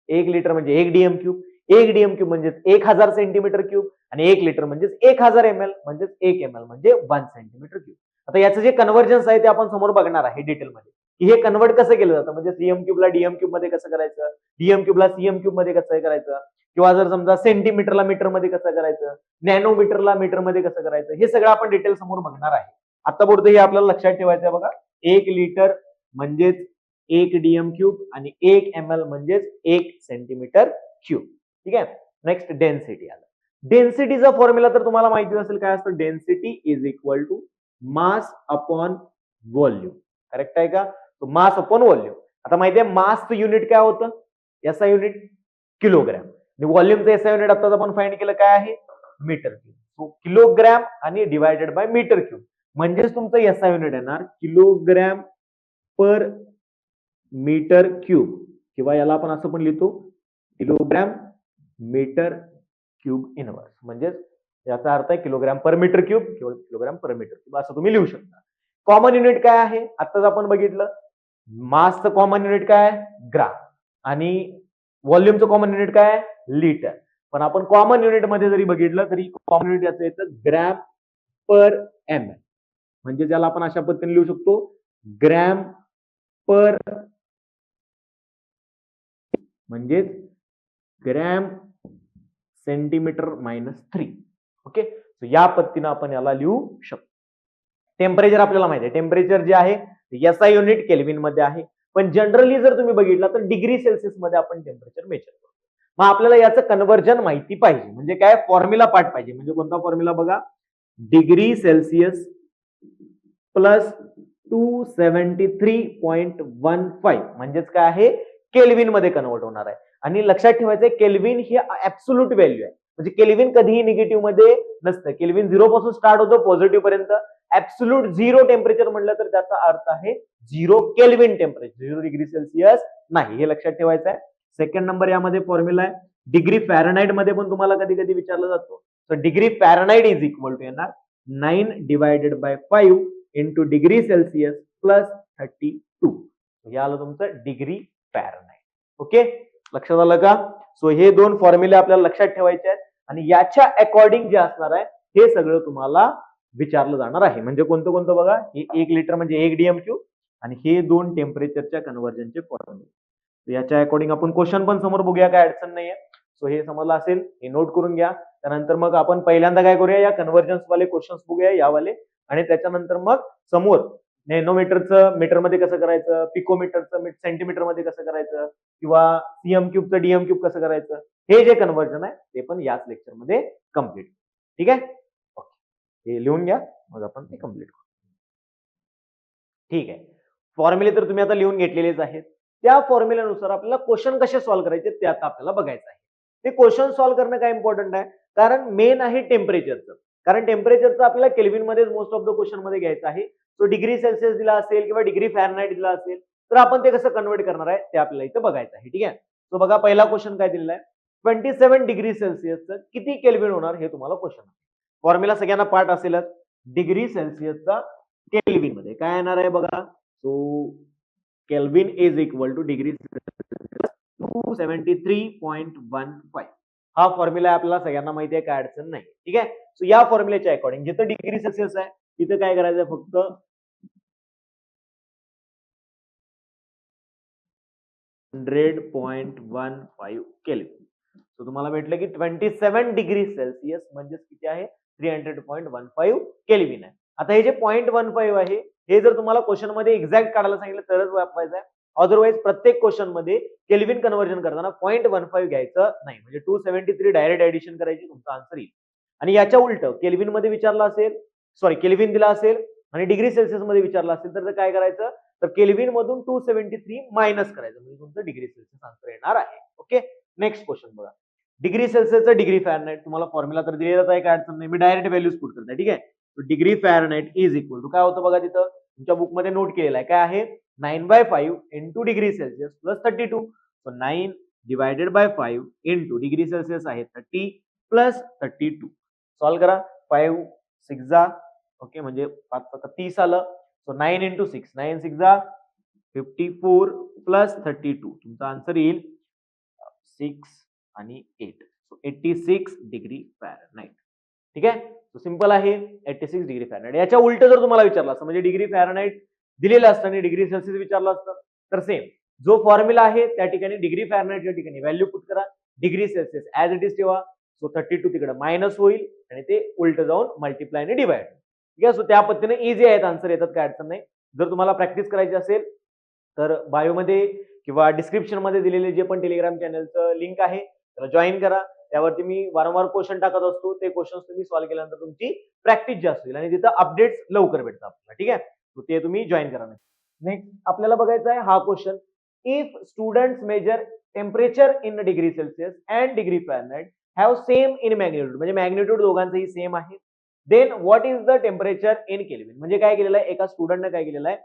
1 लिटर म्हणजे 1 डीएम क्यूब, 1 डीएम क्यूब म्हणजे 1000 सेंटीमीटर क्यूब आणि 1 लिटर म्हणजे 1000 ml म्हणजे 1 ml म्हणजे 1 सेंटीमीटर क्यूब. आता याचं जे कन्व्हर्जन्स आहे ते आपण समोर बघणार आहे डिटेलमध्ये की हे कन्वर्ट कसं केलं जातं, म्हणजे सीएम क्यूबला डीएम क्यूब मध्ये कसं करायचं, डीएम क्यूबला सीएम क्यूब मध्ये कसं करायचं, किंवा जर समजा सेंटीमीटरला मीटर मध्ये कसं करायचं, नॅनोमीटरला मीटर मध्ये कसं करायचं, हे सगळं आपण डिटेल समोर बघणार आहे. आता पुढे हे आपल्याला लक्षात ठेवायचं आहे बघा, 1 लिटर म्हणजेच 1 डीएम क्यूब आणि 1 ml म्हणजेच 1 सेंटीमीटर क्यूब. ठीक आहे. नेक्स्ट डेन्सिटी आलं. डेन्सिटीचा फॉर्म्युला तर तुम्हाला माहिती असेल काय असतं, density is equal to mass upon volume. Correct आहे का, मास अपॉन व्हॉल्यूम. आता माहिती आहे मासचं युनिट काय होतं, याचा युनिट किलोग्रॅम. व्हॉल्यूमचं एसआय युनिट आता आपण फाइंड केलं काय आहे, मीटर क्यूब. सो किलोग्रॅम आणि डिवायडेड बाय मीटर क्यूब म्हणजेच तुमचं एसआय युनिट येणार किलोग्रॅम पर मीटर क्यूब, किंवा याला आपण असं पण लिहितो किलोग्रॅम मीटर क्यूब इनवर्स. म्हणजेच याचा अर्थ आहे किलोग्रॅम पर मीटर क्यूब किंवा किलोग्रॅम पर मीटर क्यूब असं तुम्ही लिहू शकता. कॉमन युनिट काय आहे, आताच आपण बघितलं, मासचं कॉमन युनिट काय आहे, ग्राम, आणि व्हॉल्यूमचं कॉमन युनिट काय आहे, लिटर. पण आपण कॉमन युनिट मध्ये जरी बघितलं तरी कॉमन युनिट याचं येतं ग्रॅम पर ml. म्हणजे ज्याला आपण अशा पद्धतीने लिहू शकतो, ग्रॅम पर म्हणजेच ग्रॅम सेंटीमीटर -3. ओके, या पद्धतीने आपण याला लिहू शकतो. टेम्परेचर आपल्याला माहिती आहे, टेम्परेचर जे आहे एसआय युनिट केल्विन मध्ये आहे, पण जनरली जर तुम्ही बघितलं तर डिग्री सेल्सिअस मध्ये आपण टेम्परेचर मेजर करतो. मग आपल्याला याचं कन्व्हर्जन माहिती पाहिजे, म्हणजे काय फॉर्म्युला पाठ पाहिजे. म्हणजे कोणता फॉर्म्युला बघा, डिग्री सेल्सिअस प्लस 273.15 म्हणजेच काय आहे, केल्विन मध्ये कन्वर्ट होणार आहे. आणि लक्षात ठेवायचं आहे केल्विन ही ऍब्सोल्यूट व्हॅल्यू आहे, म्हणजे केल्विन कधीही निगेटिव्ह मध्ये नसतं. केल्विन 0 पासून स्टार्ट होतो पॉझिटिव्ह पर्यंत. ऍब्सोल्यूट 0 टेम्परेचर म्हटलं तर त्याचा अर्थ आहे 0 केल्विन टेम्परेचर, 0 डिग्री सेल्सिअस नाही, हे लक्षात ठेवायचं आहे. सेकंड नंबर यामध्ये फॉर्म्युला आहे डिग्री फॅरनाइट मध्ये पण तुम्हाला कधी कधी विचारलं जातो. So degree Fahrenheit is equal to येणार 9 divided by 5 into degree Celsius plus 32. हे आलं तुमचं डिग्री फॅरनाइट. ओके, लक्षात आलं का. सो हे दोन फॉर्म्युले आपल्याला लक्षात ठेवायचे आहेत आणि याच्या अकॉर्डिंग जे असणार आहे हे सगळं तुम्हाला विचारलं जाणार आहे. म्हणजे कोणतं कोणतं बघा, हे 1 लिटर म्हणजे 1 डीएम क्यूब आणि हे दोन टेम्परेचरच्या कन्व्हर्जनचे फॉर्म्युले. याच्या अकॉर्डिंग आपण क्वेश्चन पण समोर बघूया, काय अडचण नाहीये. सो हे समजलं असेल, हे नोट करून घ्या. त्यानंतर मग आपण पहिल्यांदा काय करूया, या कन्व्हर्जन्स वाले क्वेश्चन्स बघूया यावाले, आणि त्याच्यानंतर मग समोर नॅनोमीटरचं मीटर मध्ये कसं करायचं, पिकोमीटरचं सेंटीमीटर मध्ये कसं करायचं, किंवा सीएम क्यूबचं डीएम क्यूब कसं करायचं, हे जे कन्व्हर्जन आहे ते पण याच लेक्चर मध्ये कम्प्लीट. ठीक आहे, ओके, हे लिहून घ्या मग आपण ते कम्प्लीट करू. ठीक आहे, फॉर्म्युले तर तुम्ही आता लिहून घेतलेलेच आहेत. त्या फॉर्म्युल्यानुसार आपल्याला क्वेश्चन कसे सॉल्व्ह करायचे ते आता आपल्याला बघायचं आहे. ते क्वेश्चन सॉल्व्ह करणं काय इम्पॉर्टंट आहे, कारण मेन आहे टेम्परेचरचं. कारण टेम्परेचरचं आपल्याला केल्विन मध्येच मोस्ट ऑफ द क्वेश्चन मध्ये घ्यायचं आहे. तो डिग्री सेल्सिअस दिला असेल किंवा डिग्री फॅरनहाइट दिला असेल तर आपण ते कसं कन्वर्ट करणार आहे ते आपल्याला इथं बघायचं आहे. ठीक आहे. तो बघा पहिला क्वेश्चन काय दिलेला आहे, 27 डिग्री सेल्सिअसचं किती केल्विन होणार हे तुम्हाला क्वेश्चन आहे. फॉर्म्युला सगळ्यांना पाठ असेलच. डिग्री सेल्सिअसचा केल्विन मध्ये काय येणार आहे बघा. So kelvin is equal two degree 273.15. हा फॉर्म्युला आपल्याला सगळ्यांना माहिती आहे, काय अडचण नाही. ठीक आहे. सो या फॉर्म्युलेच्या अकॉर्डिंग जिथं डिग्री सेल्सिअस आहे तिथं काय करायचं फक्त 100.15 केल्विन. सो तुम्हाला भेटलं की 27 डिग्री सेल्सिअस म्हणजेच किती आहे 300.15 केल्विन आहे. आता हे जे 0.15 आहे हे जर तुम्हाला क्वेश्चन मध्ये एक्झॅक्ट काढायला सांगितलं तरच वापरायचं आहे. अदरवाईज प्रत्येक क्वेश्चन मध्ये केल्विन कन्व्हर्जन करताना 0.15 घ्यायचं नाही. म्हणजे 273 डायरेक्ट ऍडिशन करायची, तुमचा आन्सर येईल. आणि याच्या उलट केल्विन मध्ये विचारला असेल, सॉरी केल्विन दिला असेल आणि डिग्री सेल्सिअस मध्ये विचारला असेल तर काय करायचं, तर केल्विन मधून 273 मायनस करायचं म्हणजे तुमचं डिग्री सेल्सिअस आन्सर येणार आहे. ओके. नेक्स्ट क्वेश्चन बघा. डिग्री सेल्सिअसचा डिग्री फॅरनहाइट तुम्हाला फॉर्म्युला तर दिलेलाच आहे, काय अडचण नाही. मी डायरेक्ट व्हॅल्यूज पुट करते. ठीक आहे. Degree Fahrenheit is equal to काय होतं बघा, तिथं तुमच्या बुक मध्ये नोट केलेलं आहे, काय आहे 9/5 into degree Celsius plus 32. So 9 divided by 5 into degree Celsius आहे 30 प्लस 32. सॉल्व्ह करा. 5 6 जा, ओके, म्हणजे 5 30 आलं. सो 9 इंटू 6, 9 6 जा 54 प्लस 32. तुमचा आन्सर येईल 6 आणि 8. So 86 degree Fahrenheit. ठीक आहे. सो सिंपल आहे 86 डिग्री फॅरनहाइट. याच्या उलट जर तुम्हाला विचारलं असतं म्हणजे डिग्री फॅरनहाइट दिलेलं असतं आणि डिग्री सेल्सिअस विचारलं असतं तर सेम जो फॉर्म्युला आहे त्या ठिकाणी डिग्री फॅरनहाइटच्या ठिकाणी व्हॅल्यू पुट करा, degree Celsius as it is ठेवा. सो 32 तिकडे मायनस होईल आणि ते उलट जाऊन मल्टिप्लाय आणि डिवाइड. ठीक आहे. सो त्या पद्धतीने इझी आहेत, आन्सर येतात, काय अडचण नाही. जर तुम्हाला प्रॅक्टिस करायची असेल तर बायोमध्ये किंवा डिस्क्रिप्शन मध्ये दिलेले जे पण टेलिग्राम चॅनलचं लिंक आहे त्याला जॉईन करा. त्यावरती मी वारंवार क्वेश्चन टाकत असतो. ते क्वेश्चन तुम्ही सॉल्व्ह केल्यानंतर तुमची प्रॅक्टिस जास्त होईल आणि तिथं अपडेट्स लवकर भेटतात आपल्याला. ठीक आहे. सो ते तुम्ही जॉईन करा. नेक्स्ट आपल्याला बघायचा आहे हा question. If students measure temperature in degree Celsius and degree Fahrenheit have same in magnitude, म्हणजे मॅग्निट्यूड दोघांचंही सेम आहे, then what is the temperature in kelvin. म्हणजे काय केलेलं आहे, एका स्टुडंटने काय केलेलं आहे,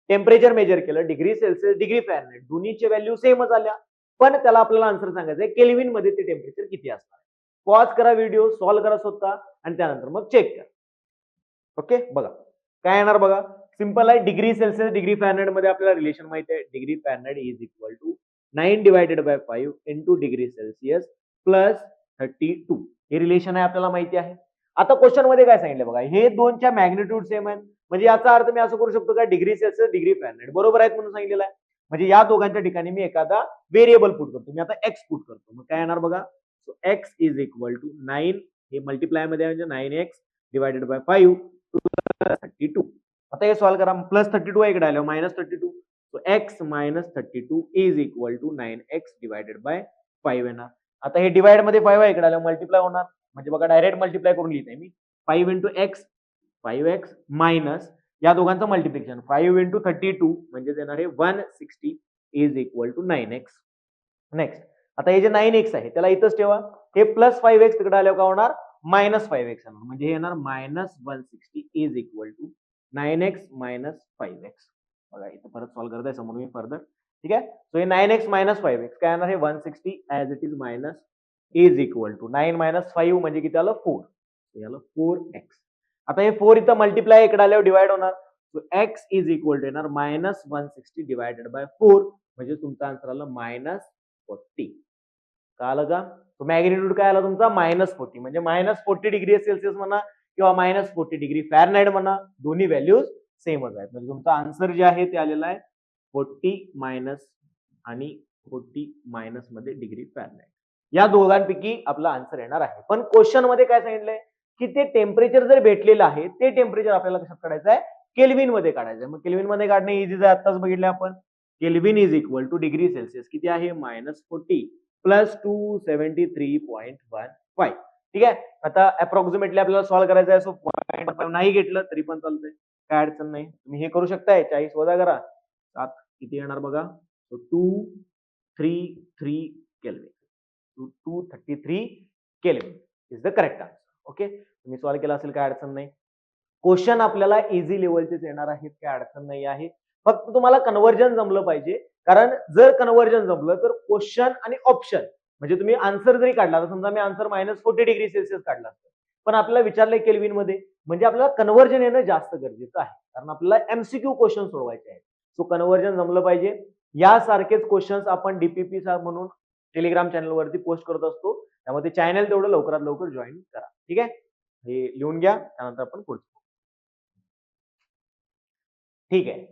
टेम्परेचर मेजर केलं, डिग्री सेल्सिअस डिग्री फॅरनहाइट दोन्हीचे व्हॅल्यू सेमच आल्या, पण त्याला आपल्याला आन्सर सांगायचं आहे केल्विन मध्ये ते टेम्परेचर किती असणार. पॉज करा व्हिडिओ, सॉल्व्ह करा स्वतः आणि त्यानंतर मग चेक करा. ओके. बघा काय येणार बघा. सिंपल आहे. डिग्री सेल्सिअस डिग्री फॅरनहाइट मध्ये आपल्याला रिलेशन माहिती आहे. Degree Fahrenheit is equal to 9 divided by 5 into degree Celsius plus 32. हे रिलेशन आहे, आपल्याला माहिती आहे. आता क्वेश्चन मध्ये काय सांगितलं बघा, हे दोनच्या मॅग्निट्यूड सेम आहेत, म्हणजे याचा अर्थ मी असं करू शकतो का डिग्री सेल्सिअस डिग्री फॅरनहाइट बरोबर आहेत म्हणून सांगितलेलं आहे. म्हणजे या दोघांच्या ठिकाणी मी एखादा व्हेरिएबल पुट करतो. मी आता एक्स पुट करतो. मग काय येणार बघा. So X is equal to 9, हे मल्टिप्लाय मध्ये म्हणजे 9x डिवायडेड बाय 5 32. आता हे सॉल्व्ह करा. प्लस 32 आहे इकडे आलं minus 32. So X minus 32 is equal to 9x divided by 5 येणार. आता हे डिवाइड मध्ये 5 आहे इकडे आलं मल्टिप्लाय होणार, म्हणजे बघा डायरेक्ट मल्टिप्लाय करून लिहित आहे मी. 5 इंटू एक्स 5x मायनस या दोघांचं मल्टिप्लिकेशन 5 इंटू 32 म्हणजे येणार आहे 160 is equal to 9x. Next आता हे जे 9x आहे त्याला इथंच ठेवा. हे प्लस 5x तिकडे आल्यावर का होणार मायनस 5x येणार, म्हणजे हे येणार minus 160 is equal to 9x minus 5x. बघा इथं परत सॉल्व्ह करताय समोर मी फर्दर. ठीक आहे. सो हे 9x मायनस 5x काय येणार आहे 160 as it is minus is equal to 9 minus 5 म्हणजे किती आलं 4. याला 4x. आता हे 4 इथं मल्टिप्लाय इकडे आल्यावर डिवाइड होणार. So x is equal to येणार मायनस 160 डिवायडेड बाय 4 म्हणजे तुमचा आन्सर आला मायनस 40. कळालं का. तो मॅग्निट्यूड काय आला तुमचा मायनस 40, म्हणजे मायनस 40 डिग्री सेल्सिअस म्हणा किंवा मायनस 40 डिग्री फॅरनहाइट म्हणा, दोन्ही व्हॅल्यूज सेमच आहेत. म्हणजे तुमचा आन्सर जे आहे ते आलेला आहे 40 मायनस आणि 40 मायनस मध्ये डिग्री फॅरनहाइट. या दोघांपैकी आपला आन्सर येणार आहे. पण क्वेश्चन मध्ये काय सांगितलंय की ते टेम्परेचर जर भेटलेलं आहे ते टेम्परेचर आपल्याला कशात काढायचं आहे केल्विन मध्ये काढायचं आहे. मग केल्विन मध्ये काढणे इझी आहे, आताच बघितलं आपण. Kelvin is equal two degree Celsius किती आहे मायनस 40 प्लस 273.15. ठीक आहे. आता अप्रॉक्सिमेटली आपल्याला सॉल्व्ह करायचं आहे. सो 0.5 नाही घेतलं तरी पण चालतंय, काय अडचण नाही. तुम्ही हे करू शकताय. 40 वजा करा 7 किती येणार बघा. So 233 kelvin. 233 kelvin is the correct answer. Okay, तुम्ही सॉल्व्ह केला असेल, काय अडचण नाही. क्वेश्चन आपल्याला इझी लेवलचेच येणार आहेत, काय अडचण नाही आहे. फक्त तुम्हाला कन्व्हर्जन जमलं पाहिजे, कारण जर कन्व्हर्जन जमलं तर क्वेश्चन आणि ऑप्शन म्हणजे तुम्ही आन्सर जरी काढला तर समजा मी आन्सर -40°C काढला असतं, पण आपल्याला विचारलंय केल्विन मध्ये, म्हणजे आपल्याला कन्व्हर्जन येणं जास्त गरजेचं आहे, कारण आपल्याला एमसीक्यू क्वेश्चन सोडवायचे आहेत. सो कन्व्हर्जन जमलं पाहिजे. यासारखेच क्वेश्चन्स आपण डीपीपी म्हणून टेलिग्राम चॅनलवरती पोस्ट करत असतो, त्यामध्ये चॅनल तेवढं लवकरात लवकर जॉईन करा. ठीक आहे, हे लिहून घ्या, त्यानंतर आपण पुढचं. ठीक आहे,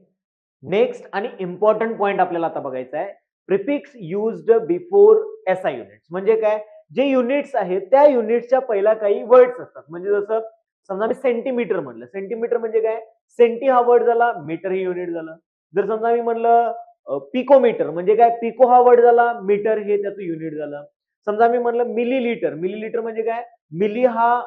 नेक्स्ट आणि इम्पॉर्टंट पॉइंट आपल्याला आता बघायचा आहे, prefix used before SI units. म्हणजे काय, जे युनिट्स आहेत त्या युनिट्सच्या पहिला काही वर्ड्स असतात. म्हणजे जसं समजा मी सेंटीमीटर म्हणलं, सेंटीमीटर म्हणजे काय, सेंटी हा वर्ड झाला, मीटर हे युनिट झालं. जर समजा मी म्हणलं पिकोमीटर म्हणजे काय, पिको हा वर्ड झाला, मीटर हे त्याचं युनिट झालं. समजा मी म्हणलं मिलीलीटर, मिलीलीटर म्हणजे काय, मिली हा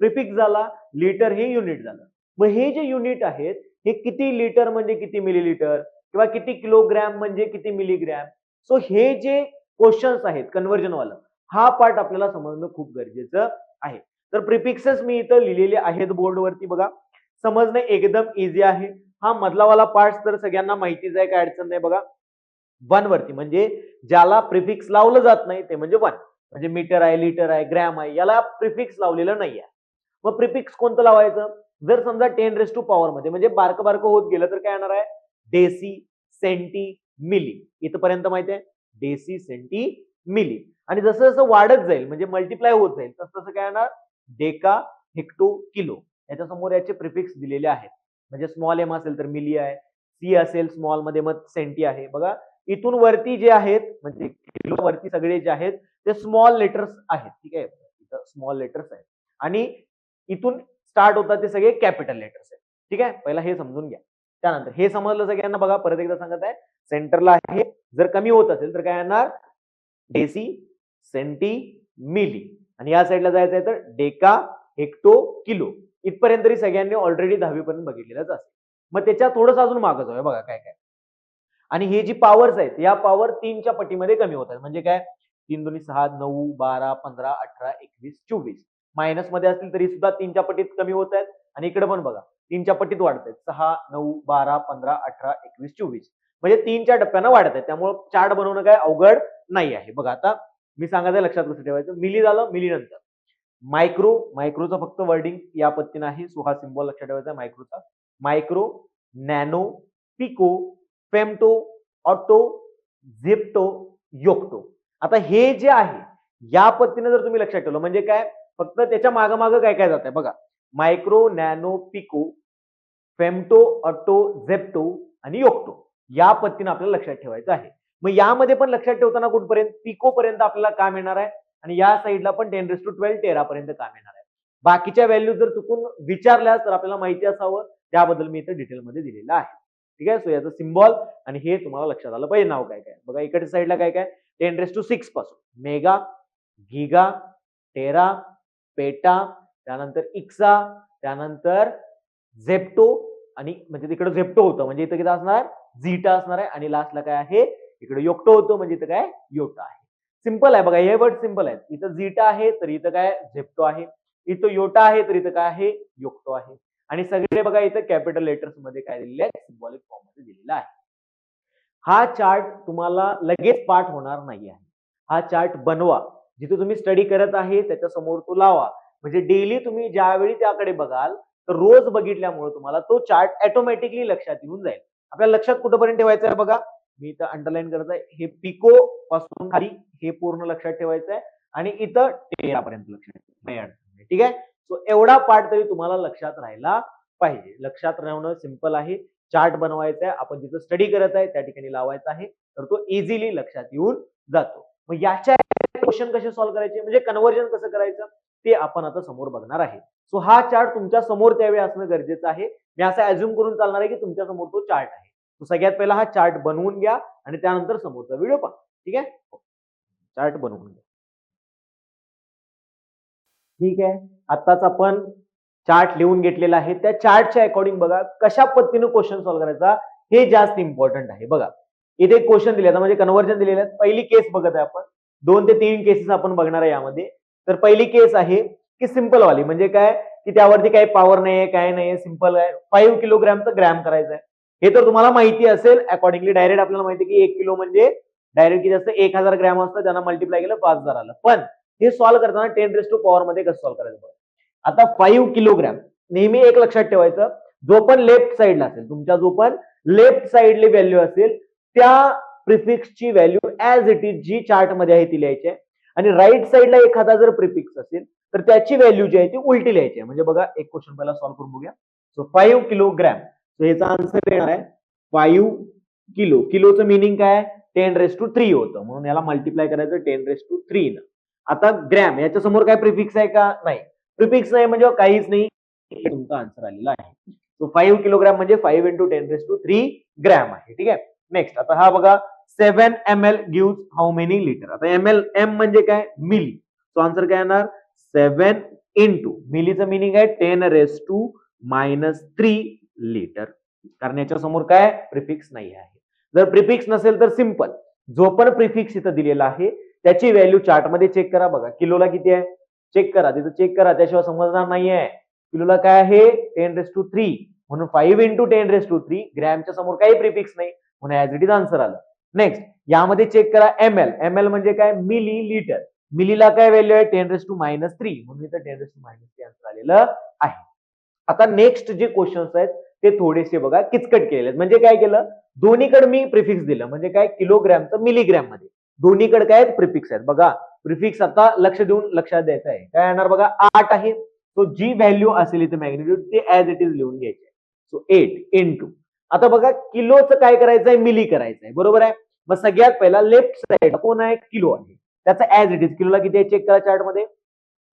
प्रिफिक्स झाला, लिटर हे युनिट झालं. मग हे जे युनिट आहेत हे किती लिटर म्हणजे किती मिलीलीटर किंवा किती किलोग्रॅम म्हणजे किती मिलीग्रॅम. सो हे जे क्वेश्चन्स आहेत कन्व्हर्जन वाला, हा पार्ट आपल्याला समजणं खूप गरजेचं आहे. तर प्रिफिक्सेस मी इथं लिहिलेले आहेत बोर्डवरती बघा, समजणं एकदम इझी आहे. हा मधलावाला पार्ट तर सगळ्यांना माहितीच आहे, काय अडचण नाही. बघा 1 वरती म्हणजे ज्याला प्रिफिक्स लावलं जात नाही ते म्हणजे 1, म्हणजे मीटर आहे, लिटर आहे, ग्रॅम आहे, याला प्रिफिक्स लावलेलं नाही आहे. मग प्रिफिक्स कोणतं लावायचं, जर समजा 10 पॉवर मध्ये म्हणजे बारकं बारकं होत गेलं तर काय येणार आहे, डेसी, सेंटी, मिली. इथपर्यंत माहिती आहे, डेसी, सेंटी, मिली. आणि जसं जसं वाढत जाईल म्हणजे मल्टिप्लाय होत जाईल तसं तसं काय येणार, डेका, हेक्टो, किलो. याच्या समोर याचे प्रिफिक्स दिलेले आहेत. म्हणजे स्मॉल एम असेल तर मिली आहे, सी असेल स्मॉल मध्ये मग सेंटी आहे. बघा इथून वरती जे आहेत म्हणजे किलो वरती सगळे जे आहेत ते स्मॉल लेटर्स आहेत. ठीक आहे, इथं स्मॉल लेटर्स आहेत आणि इथून स्टार्ट होतात ते सगळे कॅपिटल लेटर्स आहेत. ठीक आहे, पहिला हे समजून घ्या. त्यानंतर हे समजलं सगळ्यांना. बघा परत एकदा सांगत आहे, सेंटरला आहे, जर कमी होत असेल तर काय येणार, डेसी, सेंटी, मिली. आणि या साईडला जायचं आहे तर डेका, हेक्टो, किलो. इथपर्यंत तरी सगळ्यांनी ऑलरेडी 10वी पर्यंत बघितलेलंच असेल. मग त्याच्या थोडंसं अजून मागं जाऊया, बघा काय काय. आणि हे जी पॉवर्स आहेत या पॉवर 3च्या पटीमध्ये कमी होतात. म्हणजे काय, 3 दुनी 6, 9, 12, 15, 18, 21, 24. मायनस मध्ये असतील तरी सुद्धा 3च्या पटीत कमी होत आहेत. आणि इकडे पण बघा 3च्या पटीत वाढत आहेत, 6, 9, 12, 15, 18, 21, 24. म्हणजे 3च्या टप्प्यानं वाढत आहेत. त्यामुळे चार्ट बनवणं काय अवघड नाही आहे. बघा आता मी सांगायचं लक्षात कसं ठेवायचं. मिली झालं, मिली नंतर मायक्रो, मायक्रोचा फक्त वर्डिंग या पद्धतीने आहे. सो हा सिम्बॉल लक्षात ठेवायचा मायक्रोचा. Micro, nano, pico, femto, atto, zepto, yocto. आता हे जे आहे या पद्धतीने जर तुम्ही लक्षात ठेवलं म्हणजे काय, फक्त त्याच्या मागं मागं काय काय जात आहे बघा, micro, nano, pico, femto, atto, zepto आणि योक्टो. या पद्धतीने आपल्याला लक्षात ठेवायचं आहे. मग यामध्ये पण लक्षात ठेवताना कुठपर्यंत, पिको पर्यंत आपल्याला काम येणार आहे आणि या साईडला पण 10⁻12 टेरा पर्यंत काम येणार आहे. बाकीच्या व्हॅल्यू जर चुकून विचारल्यास तर आपल्याला माहिती असावं, त्याबद्दल मी इथे डिटेलमध्ये दिलेलं आहे. ठीक आहे, सो याचं सिम्बॉल आणि हे तुम्हाला लक्षात आलं पाहिजे. नाव काय काय बघा, इकडच्या साईडला काय काय, 10⁻6 पासून मेगा, गिगा, टेरा, पेटा, त्यानंतर इक्सा, त्यानंतर झेप्टो आणि म्हणजे तिकडे झेप्टो होतं म्हणजे इथं किती असणार, झीटा असणार आहे. आणि लास्टला काय आहे, इकडे योक्टो होतो म्हणजे इथं काय, योटा आहे. सिंपल आहे बघा, हे वर्ड सिंपल आहेत. इथं झीटा आहे तर इथं काय, झेप्टो आहे. इथं योटा आहे तर इथं काय आहे, योक्टो आहे. आणि सगळे बघा इथं कॅपिटल लेटर्स मध्ये काय दिलेले आहे, सिम्बॉलिक फॉर्म मध्ये दिलेला आहे. हा चार्ट तुम्हाला लगेच पाठ होणार नाही आहे. हा चार्ट बनवा, जिथे तुम्ही स्टडी करत आहे त्याच्या समोर तो लावा. म्हणजे डेली तुम्ही ज्यावेळी त्याकडे बघाल तर रोज बघितल्यामुळे तुम्हाला तो चार्ट ऑटोमॅटिकली लक्षात येऊन जाईल. आपल्याला लक्षात कुठपर्यंत ठेवायचं आहे बघा, मी इथं अंडरलाईन करत आहे, हे पिको पासून खाली हे पूर्ण लक्षात ठेवायचं आहे आणि इथं टेरापर्यंत लक्षात ठेवायचं. ठीक आहे, सो एवढा पार्ट तरी तुम्हाला लक्षात राहायला पाहिजे. लक्षात राहणं सिंपल आहे. चार्ट बनवायचा आहे, आपण जिथं स्टडी करत आहे त्या ठिकाणी लावायचा आहे, तर तो इझिली लक्षात येऊन जातो. मग याच्या क्वेश्चन कसे सॉल्व्ह करायचे म्हणजे कन्व्हर्जन कसं करायचं ते आपण आता समोर बघणार आहे. सो हा चार्ट तुमच्या समोर त्यावेळी असणं गरजेचं आहे. मी असं अज्युम करून चालणार आहे की तुमच्या समोर तो चार्ट आहे. तो सगळ्यात पहिला हा चार्ट बनवून घ्या आणि त्यानंतर समोरचा व्हिडिओ पहा. ठीक आहे, चार्ट बनवून घ्या. ठीक आहे, आताच आपण चार्ट लिहून घेतलेला आहे. त्या चार्टच्या अकॉर्डिंग बघा कशा पद्धतीने क्वेश्चन सॉल्व्ह करायचा हे जास्त इम्पॉर्टंट आहे. बघा इथे क्वेश्चन दिले म्हणजे कन्व्हर्जन दिलेले आहेत. पहिली केस बघत आहे आपण, 2 ते 3 केसेस आपण बघणार आहे यामध्ये. तर पहिली केस आहे की सिंपल वाली, म्हणजे काय की त्यावरती काही पॉवर नाहीये, काय नाहीये, सिंपल आहे. 5 किलोग्रॅमचं ग्रॅम करायचं आहे. हे तर तुम्हाला माहिती असेल. अकॉर्डिंगली डायरेक्ट आपल्याला माहिती की 1 किलो म्हणजे डायरेक्ट किती असतं, 1000 ग्रॅम असतं, त्यांना मल्टिप्लाय केलं 5000 आलं. पण हे सॉल्व्ह करताना 10 रेज टू पॉवर मध्ये कसं सॉल्व्ह करायचं बघा. आता 5 किलोग्रॅम, नेहमी एक लक्षात ठेवायचं, जो पण लेफ्ट साइडला असेल, तुमच्या जो पण लेफ्ट साइडली व्हॅल्यू असेल त्या प्रिफिक्सची व्हॅल्यू ऍज इट इज जी चार्ट मध्ये आहे ती लिहायची आहे. आणि राईट साइडला एखादा जर प्रिफिक्स असेल तर त्याची व्हॅल्यू जी आहे ती उलटी लिहायची आहे. म्हणजे बघा, एक क्वेश्चन पहिला सॉल्व्ह करून बघूया. सो 5 किलोग्रॅम, सो याचा आन्सर येणार आहे 5 किलो. किलोचं मिनिंग काय, 10 रेज टू 3 होतं, म्हणून याला मल्टिप्लाय करायचं 10 रेज टू 3 न. आता ग्रॅम, याच्या समोर काय प्रिफिक्स आहे का, नाही. प्रिफिक्स नाही म्हणजे काहीच नाही, तुमचा आन्सर आलेला आहे. सो 5 किलोग्रॅम म्हणजे 5 इंटू 10 रेज टू 3 ग्रॅम आहे. ठीक आहे. नेक्स्ट, आता हा बघा, 7 ml gives how many litre. आता ml, m म्हणजे काय, मिली. सो आन्सर काय येणार, 7 इंटू, मिलीचं मिनिंग आहे 10 रेज टू -3 लिटर. कारण याच्या समोर काय प्रिफिक्स नाही आहे. जर प्रिफिक्स नसेल तर सिंपल, जो पण प्रिफिक्स इथं दिलेला आहे त्याची व्हॅल्यू चार्ट मध्ये चेक करा. बघा, किलोला किती आहे चेक करा, तिथं चेक करा, त्याशिवाय समजणार नाहीये. किलोला काय आहे 10 रेज टू 3, म्हणून 5 इंटू 10 रेज टू 3. ग्रॅमच्या समोर काही प्रिफिक्स नाही, म्हणून ऍज इट इज आन्सर आलं. नेक्स्ट, यामध्ये चेक करा ml. ml म्हणजे काय, मिली लिटर. मिलीला काय व्हॅल्यू आहे 10 रेज टू -3, म्हणून इथं 10 रेज टू -3 आन्सर आलेलं आहे. आता नेक्स्ट जे क्वेश्चन्स आहेत ते थोडेसे बघा किचकट केलेले आहेत. म्हणजे काय केलं, दोन्हीकडे मी प्रिफिक्स दिलं, म्हणजे काय किलोग्रॅमचं मिलीग्रॅम मध्ये दोन्हीकडे काय प्रिफिक्स आहेत. बघा, प्रिफिक्स आता लक्ष देऊन लक्षात द्यायचं आहे. काय येणार बघा, 8 आहे. तो जी व्हॅल्यू असेल इथे मॅग्निट्यूड ते ऍज इट इज लिहून घ्यायचे. सो 8 इंटू, आता बघा किलोचं काय करायचंय, मिली करायचंय, बरोबर आहे. मग सगळ्यात पहिला लेफ्ट साइड कोण आहे, किलो आहे, त्याचा ऍज इट इज. किलोला किती आहे चेक करा चार्ट मध्ये,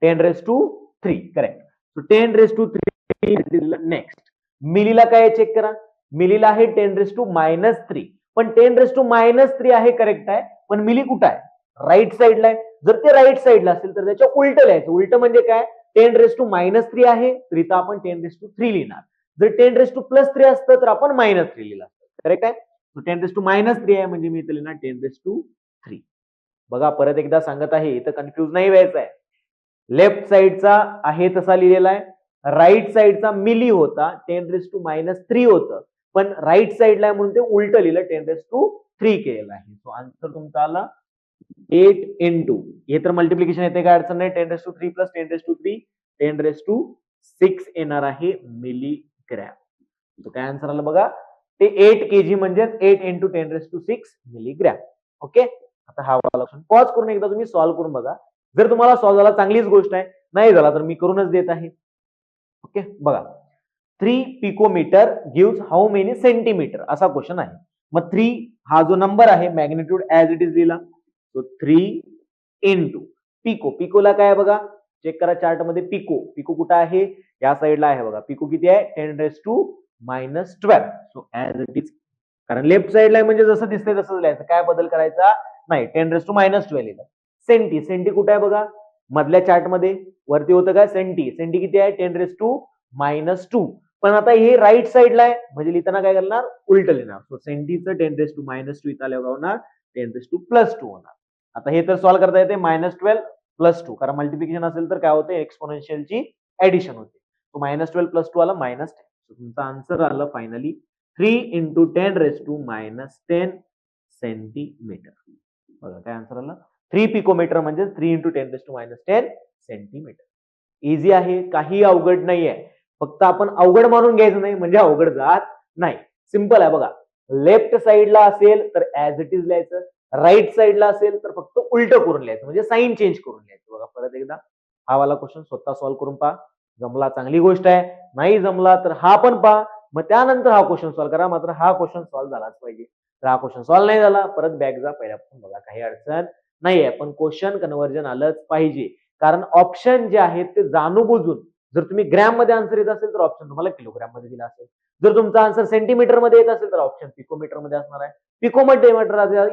10 raise to 3, correct. So 10 raise to 3. Next, मिलीला काय चेक करा, मिलीला आहे 10 रेज टू -3, पण 10 रेज टू -3 आहे, करेक्ट आहे. पण मिली कुठं आहे, राईट साइडला आहे. जर ते राईट साइडला असेल तर त्याच्या उलट लिहायचं. उलट म्हणजे काय, 10 रेज टू -3 आहे, तर इथं आपण 10 रेज टू 3 लिहिणार. जर 10 रेज टू +3 असतं तर आपण -3 लिहिलं असतं, करेक्ट आहे. 10 रेज टू -3 आहे म्हणजे मी इथं लिहिणार 10 रेज टू 3. बघा, परत एकदा सांगत आहे, इथं कन्फ्युज नाही व्हायचं आहे. लेफ्ट साइडचा आहे तसा लिहिलेला आहे, राईट साइडचा मिली होता, 10 रेज टू -3 होतं, पण राईट साइडला आहे म्हणून ते उलट लिहिलं, 10 रेज टू 3 केलेलं आहे. सो आन्सर तुमचा आला 8 इंटू, हे तर मल्टिप्लिकेशन येते, काय अडचण नाही, 10 raise to 3 plus 10 raise to 3, 10 raise to 6 येणार आहे मिलीग्रॅम. तो काय आन्सर आलं बघा, ते 8 kg म्हणजे 8 into 10 raise to 6 milligram. Okay. आता हा वाला पॉज करून एकदा तुम्ही सॉल्व्ह करून बघा. जर तुम्हाला सॉल्व्ह झाला चांगलीच गोष्ट आहे, नाही झाला तर मी करूनच देत आहे. ओके, बघा, 3 picometre gives how many centimetre, असा क्वेश्चन आहे. मग 3 हा जो नंबर आहे मॅग्निट्यूड ऍज इट इज लिहिला. सो 3 इंटू पिको, पिकोला काय आहे बघा, चेक करा चार्ट मध्ये. पिको, पिको कुठं आहे, या साईडला आहे बघा. पिको किती आहे, 10 raise to -12. So as it is, कारण लेफ्ट साईडला आहे म्हणजे जसं दिसतंय तसंच लिहायचं, काय बदल करायचा नाही. 10 रेज टू -12 लिहिलं. सेंटी, सेंटी कुठे आहे बघा, मधल्या चार्ट मध्ये वरती होतं काय, सेंटी. सेंटी किती आहे, 10 रेज टू -2. पण आता हे राईट साइडला आहे म्हणजे लिहिताना काय करणार, उलट लिहिणार. सो सेंटीचं 10 रेज टू -2 इथं आल्यावर होणार 10 रेज टू +2 होणार. आता हे तर सॉल्व्ह करता येते, -12 +2, कारण मल्टिप्लिकेशन असेल तर काय होते, एक्सपोनेन्शियलची ऍडिशन होते. सो -12 +2 आला -10. सो तुमचा आन्सर आलं finally 3 into 10 raise to -10 centimetre. बघा काय आन्सर आलं, 3 पिकोमीटर म्हणजे 3 into 10 raise to -10 centimetre. Easy आहे, काही अवघड नाही आहे. फक्त आपण अवघड मानून घ्यायचं नाही, म्हणजे अवघड जात नाही. सिंपल आहे बघा. लेफ्ट साइडला असेल तर ऍज इट इज लिहायचं, राईट साइडला असेल तर फक्त उलट करून लिहायचं, म्हणजे साईन चेंज करून लिहायचं. बघा परत एकदा हा वाला क्वेश्चन स्वतः सॉल्व्ह करून पहा. जमला चांगली गोष्ट आहे, नाही जमला तर हा पण पहा, मग त्यानंतर हा क्वेश्चन सॉल्व्ह करा. मात्र हा क्वेश्चन सॉल्व्ह झालाच पाहिजे. तर हा क्वेश्चन सॉल्व्ह नाही झाला, परत बॅक जा, पहिल्यापासून बघा, काही अडचण नाही आहे. पण क्वेश्चन कन्व्हर्जन आलंच पाहिजे, कारण ऑप्शन जे आहेत ते जाणून जर तुम्ही ग्रॅम मध्ये आन्सर येत असेल तर ऑप्शन तुम्हाला किलोग्रॅम मध्ये दिला असेल. जर तुमचा आन्सर सेंटीमीटर मध्ये येत असेल तर ऑप्शन पिकोमीटर मध्ये असणार आहे. पिको मध्ये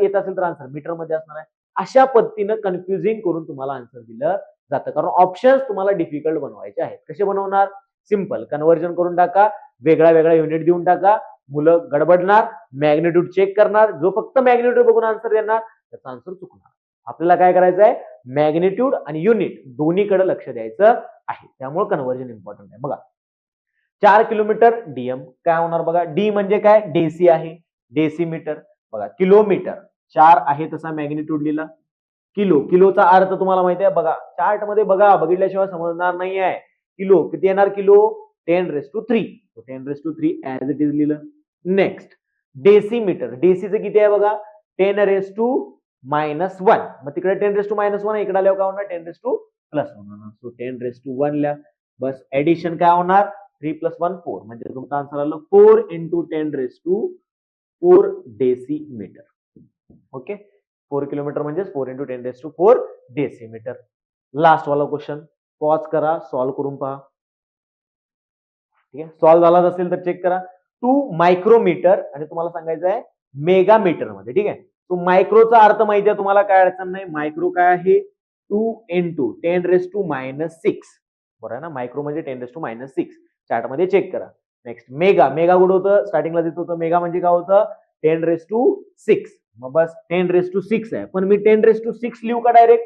येत असेल तर आन्सर मीटर मध्ये असणार आहे. अशा पद्धतीनं कन्फ्युजिंग करून तुम्हाला आन्सर दिलं जातं, कारण ऑप्शन्स तुम्हाला डिफिकल्ट बनवायचे आहेत. कसे बनवणार, सिंपल, कन्व्हर्जन करून टाका, वेगळा वेगळा युनिट देऊन टाका, मुलं गडबडणार, मॅग्निट्यूड चेक करणार, जो फक्त मॅग्निट्यूड बघून आन्सर देणार त्याचा आन्सर चुकणार. आपल्याला काय करायचं आहे, मॅग्निट्यूड आणि युनिट दोन्हीकडे लक्ष द्यायचं आहे. त्यामुळे कन्व्हर्जन इम्पॉर्टंट आहे. बघा 4 किलोमीटर डीएम काय होणार बघा, डी म्हणजे काय, डेसी आहे, डेसिमीटर. बघा किलोमीटर 4 आहे तसा मॅग्निट्यूड लिहिला. किलो, किलोचा अर्थ तुम्हाला माहिती आहे, बघा चार्ट मध्ये बघा, बघितल्याशिवाय समजणार नाही आहे. किलो किती येणार, किलो 10⁻3. 10⁻3 ऍज इट इज लिहिलं. नेक्स्ट डेसिमीटर, डेसीचं किती आहे बघा, 10⁻⁻1. मग तिकडे 10⁻⁻1 इकडे आल्यावर काय होणार, 10⁻+1 होणार. सो 10⁻1 लिहा. बस ऍडिशन काय होणार, 3 + 1 4, म्हणजे तुमचा आन्सर आलं 4 × 10⁻4 डेसिमीटर. ओके, 4 किलोमीटर म्हणजे 4 × 10⁻4 डेसिमीटर. लास्ट वाला क्वेश्चन पॉज करा, सॉल्व्ह करून पहा. ठीक आहे, सॉल्व्ह झाला असेल तर चेक करा. 2 मायक्रोमीटर आणि तुम्हाला सांगायचं आहे मेगामीटर मध्ये. ठीक आहे, तो मायक्रोचा अर्थ माहिती आहे तुम्हाला, काय अडचण नाही. मायक्रो काय आहे, 2 × 10⁻6. बरोबर आहे ना, मायक्रो म्हणजे 10⁻6. चार्ट मध्ये चेक करा. नेक्स्ट मेगा, मेगा कुठं होतं, स्टार्टिंगला देत होतं. मेगा म्हणजे काय होतं, 10⁻6. मग बस 10⁻6 आहे, पण मी 10⁻6 लिहू का डायरेक्ट,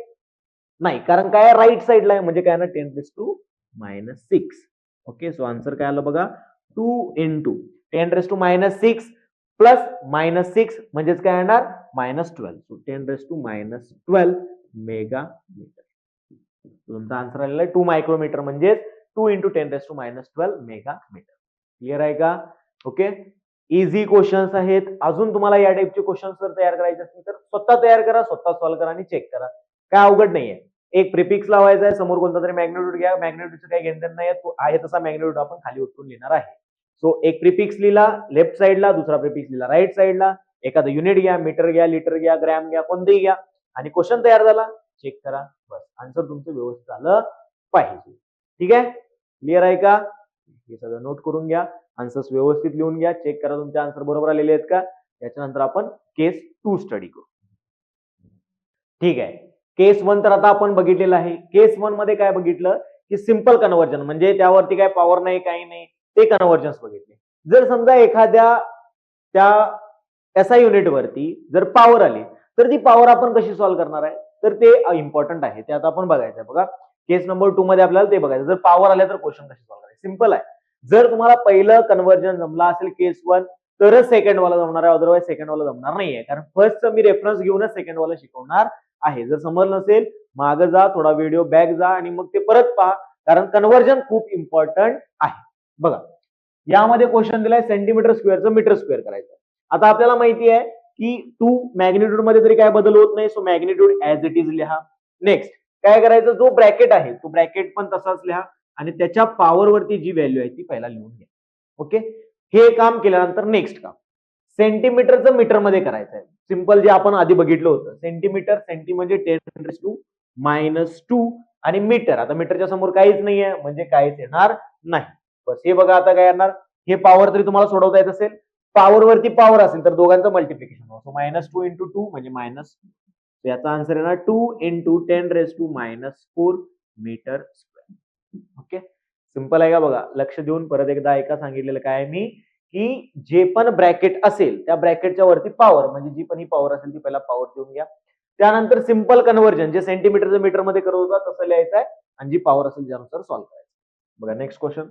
नाही, कारण काय राईट साइडला आहे, म्हणजे काय ना 10⁻6. ओके, सो आन्सर काय आलं बघा, 2 × 10⁻6 प्लस -6 म्हणजेच काय येणार, -12. सो 10⁻12 मेगामीटर. तुमचा आन्सर आलेला आहे 2 मायक्रोमीटर म्हणजे 2 × 10⁻12 मेगामीटर. क्लिअर आहे का? ओके, इझी क्वेश्चन्स आहेत. अजून तुम्हाला या टाइपचे क्वेश्चन्स जर तयार करायचे असतील तर स्वतः तयार करा, स्वतः सॉल्व्ह करा आणि चेक करा. काय अवघड नाहीये. एक प्रिफिक्स लावायचा आहे, समोर कोणता तरी मॅग्निट्यूड घ्या, मॅग्निट्यूडचं काही घेणं नाही, तो आहे तसा मॅग्निट्यूड आपण खाली उतरून लिहिणार आहे. सो एक प्रिफिक्स लिहिला लेफ्ट साइडला, दुसरा प्रिफिक्स लिहिला राईट साइडला, एखादं युनिट घ्या, मीटर घ्या, लिटर घ्या, ग्रॅम घ्या, कोणतेही घ्या आणि क्वेश्चन तयार झाला, चेक करा. बस आन्सर तुमचं व्यवस्थित आलं पाहिजे. ठीक आहे, क्लिअर आहे का? हे सगळं नोट करून घ्या, आन्सर्स व्यवस्थित लिहून घ्या, चेक करा तुमचे आन्सर बरोबर आलेले आहेत का. त्याच्यानंतर आपण केस 2 स्टडी करू. ठीक आहे, केस 1 तर आता आपण बघितलेलं आहे. केस 1 मध्ये काय बघितलं की सिंपल कन्व्हर्जन, म्हणजे त्यावरती काय पॉवर नाही, काही नाही, ते कन्व्हर्जन्स बघितले. जर समजा एखाद्या त्या एसआय युनिट वरती जर पॉवर आली तर ती पॉवर आपण कशी सॉल्व्ह करणार आहे, तर ते इम्पॉर्टंट आहे, ते आता आपण बघायचं आहे. बघा केस नंबर 2 मध्ये आपल्याला ते बघायचं, जर पॉवर आल्या तर क्वेश्चन कशी सॉल्व्ह करायचे. सिंपल आहे, जर तुम्हाला पहिलं कन्व्हर्जन जमला असेल केस 1 तरच सेकंड वाला जमणार आहे, अदरवाइज सेकंड वाला जमणार नाहीये, कारण फर्स्टचं मी रेफरन्स घेऊनच सेकंड वाला शिकवणार आहे. जर समजलं नसेल मागे जा, थोडा व्हिडिओ बॅक जा आणि मग ते परत पहा, कारण कन्व्हर्जन खूप इम्पॉर्टंट आहे. बघा यामध्ये क्वेश्चन दिलाय सेंटीमीटर स्क्वेअरचं मीटर स्क्वेअर करायचं. आता आपल्याला माहिती आहे की 2 मॅग्निट्यूड मध्ये तरी काय बदल होत नाही, so magnitude as it is लिहा. नेक्स्ट काय करायचं, जो ब्रॅकेट आहे तो ब्रॅकेट पण तसाच लिहा आणि त्याच्या पॉवर वरती जी व्हॅल्यू आहे ती पहिला लिहून घ्या. ओके, हे काम केल्यानंतर नेक्स्ट काम सेंटीमीटरचं मीटर मध्ये करायचं आहे. सिंपल जे आपण आधी बघितलं होतं, सेंटीमीटर, सेंटी म्हणजे 10⁻⁻2 आणि मीटर, आता मीटरच्या समोर काहीच नाहीये म्हणजे काहीच येणार नाही. बस हे बघा आता काय येणार, हे पॉवर तरी तुम्हाला सोडवता येत असेल, पॉवर वरती पॉवर असेल तर दोघांचं मल्टिप्लिकेशन होतं. सो -2 × 2 म्हणजे मायनस, याचा आन्सर येणार 2 × 10⁻⁻4 मीटर स्क्वेअर. ओके, सिंपल आहे का? बघा लक्ष देऊन परत एकदा ऐका, सांगितलेलं काय मी की जे पण ब्रॅकेट असेल त्या ब्रॅकेटच्या वरती पॉवर, म्हणजे जी पण ही पॉवर असेल ती पहिला पॉवर देऊन घ्या. त्यानंतर सिंपल कन्व्हर्जन जे सेंटीमीटरचं मीटर मध्ये करत होता तसं लिहायचं आहे आणि जी पॉवर असेल त्यानुसार सॉल्व्ह करायचं. बघा नेक्स्ट क्वेश्चन,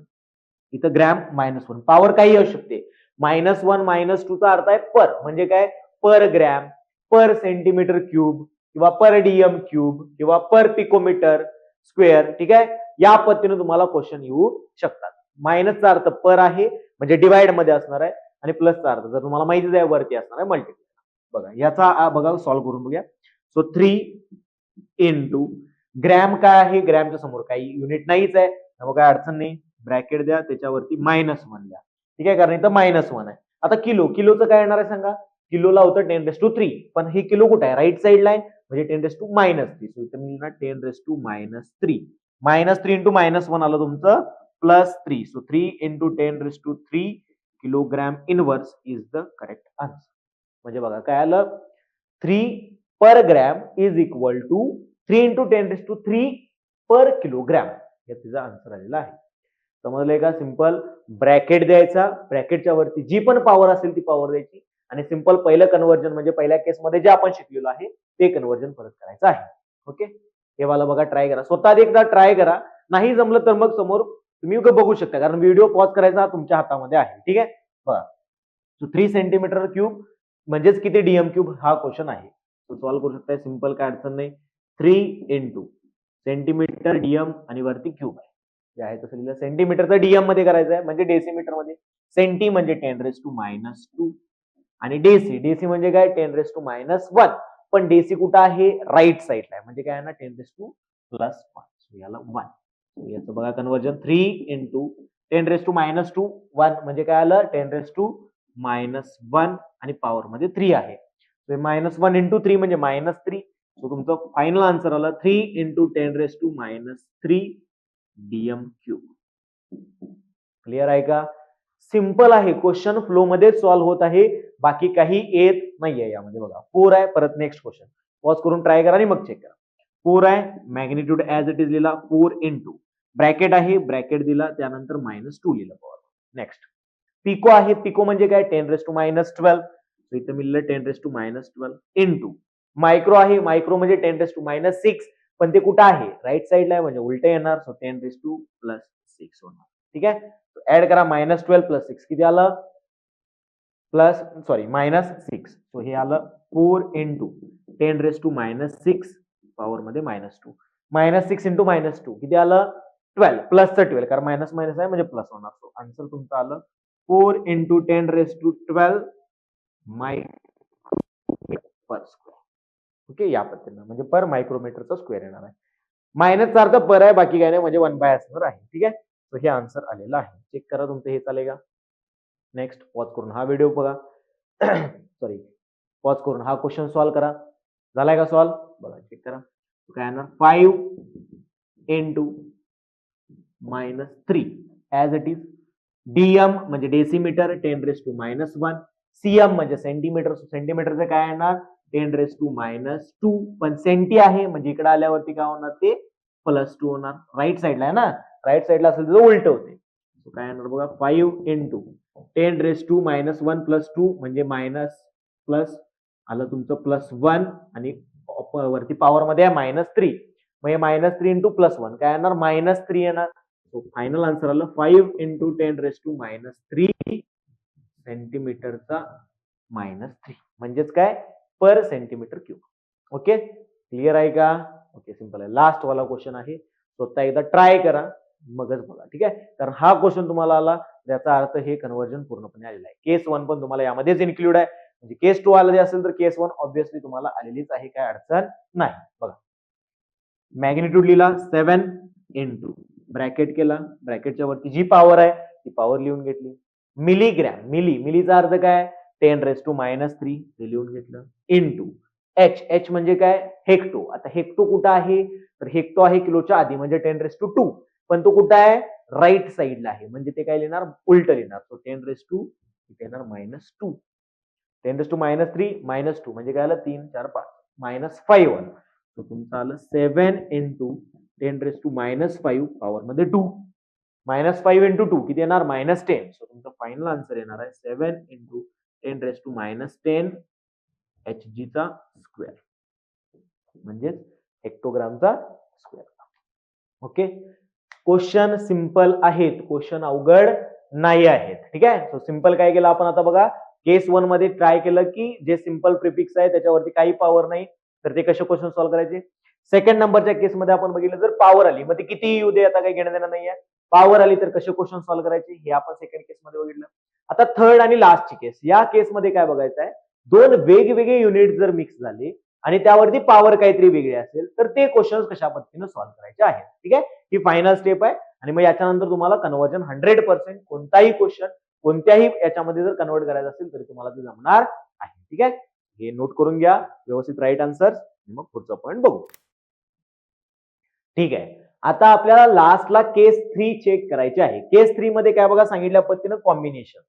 इथं ग्रॅम -1, पॉवर काही असू शकते. -1 -2 चा अर्थ आहे पर, म्हणजे काय, पर ग्रॅम, पर सेंटीमीटर क्यूब किंवा पर डीएम क्यूब किंवा पर पिकोमीटर स्क्वेअर. ठीक आहे, या पद्धतीने तुम्हाला क्वेश्चन येऊ शकतात. मायनसचा अर्थ पर आहे म्हणजे डिवाइड मध्ये असणार आहे आणि प्लसचा अर्थ जर तुम्हाला माहितीच आहे वरती असणार आहे मल्टिप्लाय. बघा याचा बघा सॉल्व्ह करून बघूया. सो 3 × ग्रॅम काय आहे, ग्रॅमच्या समोर काही युनिट नाहीच आहे त्यामुळे काय अडचण नाही, ब्रॅकेट द्या त्याच्यावरती -1 द्या. ठीक आहे, कारण इथं -1 आहे. आता किलो, किलोचं काय येणार आहे सांगा, किलोला होतं 10⁻3, पण हे किलो कुठे आहे, राईट साइडला आहे म्हणजे 10⁻3. सो इथं मी 10⁻3 -3 × -1 आलं तुमचं +3. So 3 × 10⁻3 kilogram inverse is the correct answer. म्हणजे बघा काय आलं, 3 per gram is equal to 3 × 10⁻3 per kilogram, हे तिचा आन्सर आलेला आहे. समजलंय का? सिंपल ब्रॅकेट द्यायचा, ब्रॅकेटच्या वरती जी पण पॉवर असेल ती पॉवर द्यायची आणि सिंपल पहिलं कन्व्हर्जन म्हणजे पहिल्या केसमध्ये जे आपण शिकलेलो आहे ते कन्व्हर्जन परत करायचं आहे. ओके, हे वाला बघा, ट्राय करा स्वतः एकदा, ट्राय करा. नाही जमलं तर मग समोर तुम्ही बघू शकता, कारण व्हिडिओ पॉज करायचा तुमच्या हातामध्ये आहे. ठीक आहे, बघा. 3 सेंटीमीटर क्यूब म्हणजेच किती डीएम क्यूब हा क्वेश्चन आहे. सॉल्व्ह करू शकताय, सिंपल, काय अडचण नाही. 3 इंटू सेंटीमीटर डीएम आणि वरती क्यूब आहे, जे आहे तसं लिहिलं. सेंटीमीटरचं डीएम मध्ये करायचं आहे म्हणजे डेसिमीटर मध्ये. सेंटी म्हणजे 10⁻², आणि डेसी म्हणजे काय, 10⁻1. पण डेसी कुठं आहे, राईट साईडला आहे, म्हणजे काय आहे ना, 10⁻+1. याला 1. याचं बघा कन्वर्जन, 3 इंटू 10⁻², 1 म्हणजे काय आलं, 10⁻1 आणि पॉवर मध्ये 3 आहे. -1 इंटू 3 म्हणजे -3. सो तुमचं फायनल आन्सर आलं 3 इंटू 10⁻³ डीएम क्यूब. क्लिअर आहे का? सिंपल आहे, क्वेश्चन फ्लो मध्ये सॉल्व्ह होत आहे, बाकी काही येत नाहीये यामध्ये. बघा 4 आहे, परत नेक्स्ट क्वेश्चन पॉज करून ट्राय करा आणि मग चेक करा. 4 आहे, मॅग्निट्यूड ऍज इट इज लिहिला, 4 इंटू ब्रॅकेट आहे, ब्रॅकेट दिला, त्यानंतर -2 लिहिलं पॉवर. नेक्स्ट पिको आहे, पिको म्हणजे काय, 10⁻12. इथं मी लिहिलं 10⁻12 इंटू मायक्रो आहे, मायक्रो म्हणजे 10⁻6. पण ते कुठं आहे, राईट साईडला आहे, म्हणजे उलट येणार. सो 10⁻6 होणार. ठीक आहे, ऍड करा, -12 + 6 किती आलं, -6. सो हे आलं 4 इंटू 10⁻6 पॉवर मध्ये -2. -6 इंटू -2 किती आलं, 12, प्लसचं 12, कारण मायनस मायनस आहे म्हणजे प्लस होणार. सो आन्सर तुमचं आलं 4 इंटू 10⁻12 मायक्रोमीटर स्क्वेअर. ओके, या पद्धतीनं म्हणजे पर मायक्रोमीटरचा स्क्वेअर येणार आहे. मायनसचा अर्थ पर आहे, बाकी काय नाही, म्हणजे 1/r आहे. ठीक आहे, तर हे आन्सर आलेलं आहे. चेक करा तुमचं हे चालेल. नेक्स्ट पॉज करून हा व्हिडिओ बघा. सॉरी, पॉज करून हा क्वेश्चन सॉल्व्ह करा. झालाय का सॉल्व्ह, बघा चेक करा. काय येणार, 5 into -3 as it is. DM म्हणजे डेसिमीटर 10⁻1. सीएम म्हणजे सेंटीमीटर, सेंटीमीटरचं काय येणार, 10⁻². पण सेंटी आहे म्हणजे इकडे आल्यावरती काय होणार, ते +2 होणार. राईट साईडला आहे ना, राईट साईडला असेल तर उलट होते. काय येणार बघा, 5 इंटू 10⁻1 + 2 म्हणजे मायनस प्लस आलं तुमचं +1 आणि वरती पॉवर मध्ये आहे -3. मग -3 इंटू +1 काय येणार, -3 येणार. सो फायनल आन्सर आलं 5 इंटू 10⁻³ सेंटीमीटरचा -3 म्हणजेच काय, पर सेंटीमीटर क्यूब. ओके, क्लिअर आहे का? ओके, सिंपल आहे. लास्ट वाला क्वेश्चन आहे, स्वतः एकदा ट्राय करा मगच बघा. ठीक आहे, तर हा क्वेश्चन तुम्हाला आला, त्याचा अर्थ हे कन्वर्जन पूर्णपणे आलेलं आहे. केस 1 पण तुम्हाला यामध्येच इन्क्लूड आहे, म्हणजे केस 2 आलेली असेल तर केस 1 ऑब्व्हियसली तुम्हाला आलेलीच आहे, काय अडचण नाही. बघा, मॅग्निट्यूड लिहिला 7 इंटू ब्रॅकेट केला, ब्रॅकेटच्या वरती जी पॉवर आहे ती पॉवर लिहून घेतली. मिलीग्रॅम, मिलीचा अर्थ काय, 10⁻³ ते लिहून घेतलं. इंटू एच म्हणजे काय, हेक्टो. आता हेक्टो कुठं आहे, तर हेक्टो आहे किलोच्या आधी म्हणजे 10⁻². पण तो कुठं आहे, राईट साईडला आहे, म्हणजे ते काय लिहिणार, उलट लिहिणार. सो 10⁻² इथे येणार -2. 10⁻³ -2 म्हणजे काय आलं, 3 4 5 -5 आलं. सो तुमचं आलं 7 इंटू 10⁻5 पॉवर मध्ये 2. -5 इंटू 2 किती येणार, -10. सो तुमचं फायनल आन्सर येणार आहे 7 इंटू 10⁻10 hg चा स्क्वेअर, म्हणजेच हेक्टोग्रामचा स्क्वेअर. ओके, क्वेश्चन सिंपल आहेत, क्वेश्चन अवघड नाही आहेत. ठीक आहे, सो सिंपल काय केलं आपण आता बघा, केस 1 मध्ये ट्राय केलं की जे सिंपल प्रिफिक्स आहे त्याच्यावरती काही पॉवर नाही, तर ते कसे क्वेश्चन सॉल्व्ह करायचे. सेकंड नंबरच्या केसमध्ये आपण बघितलं, जर पॉवर आली मग ते किती येऊ दे, आता काही घेणं देणं नाहीये. पॉवर आली तर कसे क्वेश्चन सॉल्व्ह करायचे हे आपण सेकंड केसमध्ये बघितलं. आता थर्ड आणि लास्टची केस, या केसमध्ये काय बघायचं आहे, दोन वेगवेगळे युनिट जर मिक्स झाले आणि त्यावरती पॉवर काहीतरी वेगळी असेल तर ते क्वेश्चन कशा पद्धतीने सॉल्व्ह करायचे आहेत. ठीक आहे, ही फायनल स्टेप आहे, आणि मग याच्यानंतर तुम्हाला कन्वर्जन 100% कोणताही क्वेश्चन कोणत्याही याच्यामध्ये जर कन्वर्ट करायचं असेल तरी तुम्हाला ते जमणार आहे. ठीक आहे, हे नोट करून घ्या व्यवस्थित, राईट आन्सर. मग पुढचा पॉईंट बघू. ठीक आहे, आता आपल्याला लास्टला केस 3 चेक करायचे आहे. केस 3 मध्ये काय बघा, सांगितल्या पद्धतीनं कॉम्बिनेशन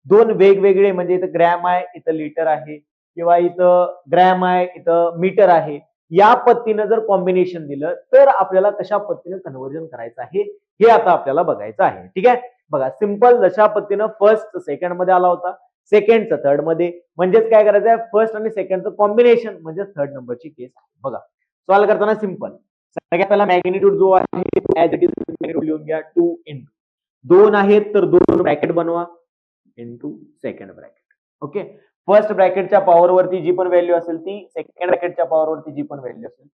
दोन वेगवेगळे, म्हणजे इथं ग्रॅम आहे, इथं लिटर आहे, किंवा इथं ग्रॅम आहे, इथं मीटर आहे, या पद्धतीनं जर कॉम्बिनेशन दिलं तर आपल्याला कशा पद्धतीने कन्वर्जन करायचं आहे हे आता आपल्याला बघायचं आहे. ठीक आहे, बघा सिंपल जशा पद्धतीनं फर्स्ट सेकंड मध्ये आला होता सेकंडचं थर्ड मध्ये, म्हणजेच काय करायचं आहे, फर्स्ट आणि सेकंडचं कॉम्बिनेशन म्हणजे थर्ड नंबरची केस आहे. बघा सॉल्व्ह करताना सिंपल, सगळ्यात पहिला मॅग्निट्यूड जो आहे ऍज इट इज मॅग्निट्यूड लिहून घ्या, 2 इंटू 2 आहेत तर 2 ब्रॅकेट बनवा into second bracket. Okay, first ब्रॅकेटच्या पॉवर वरती जी पण व्हॅल्यू असेल ती, सेकंड ब्रॅकेटच्या पॉवर वरती जी पण व्हॅल्यू असेल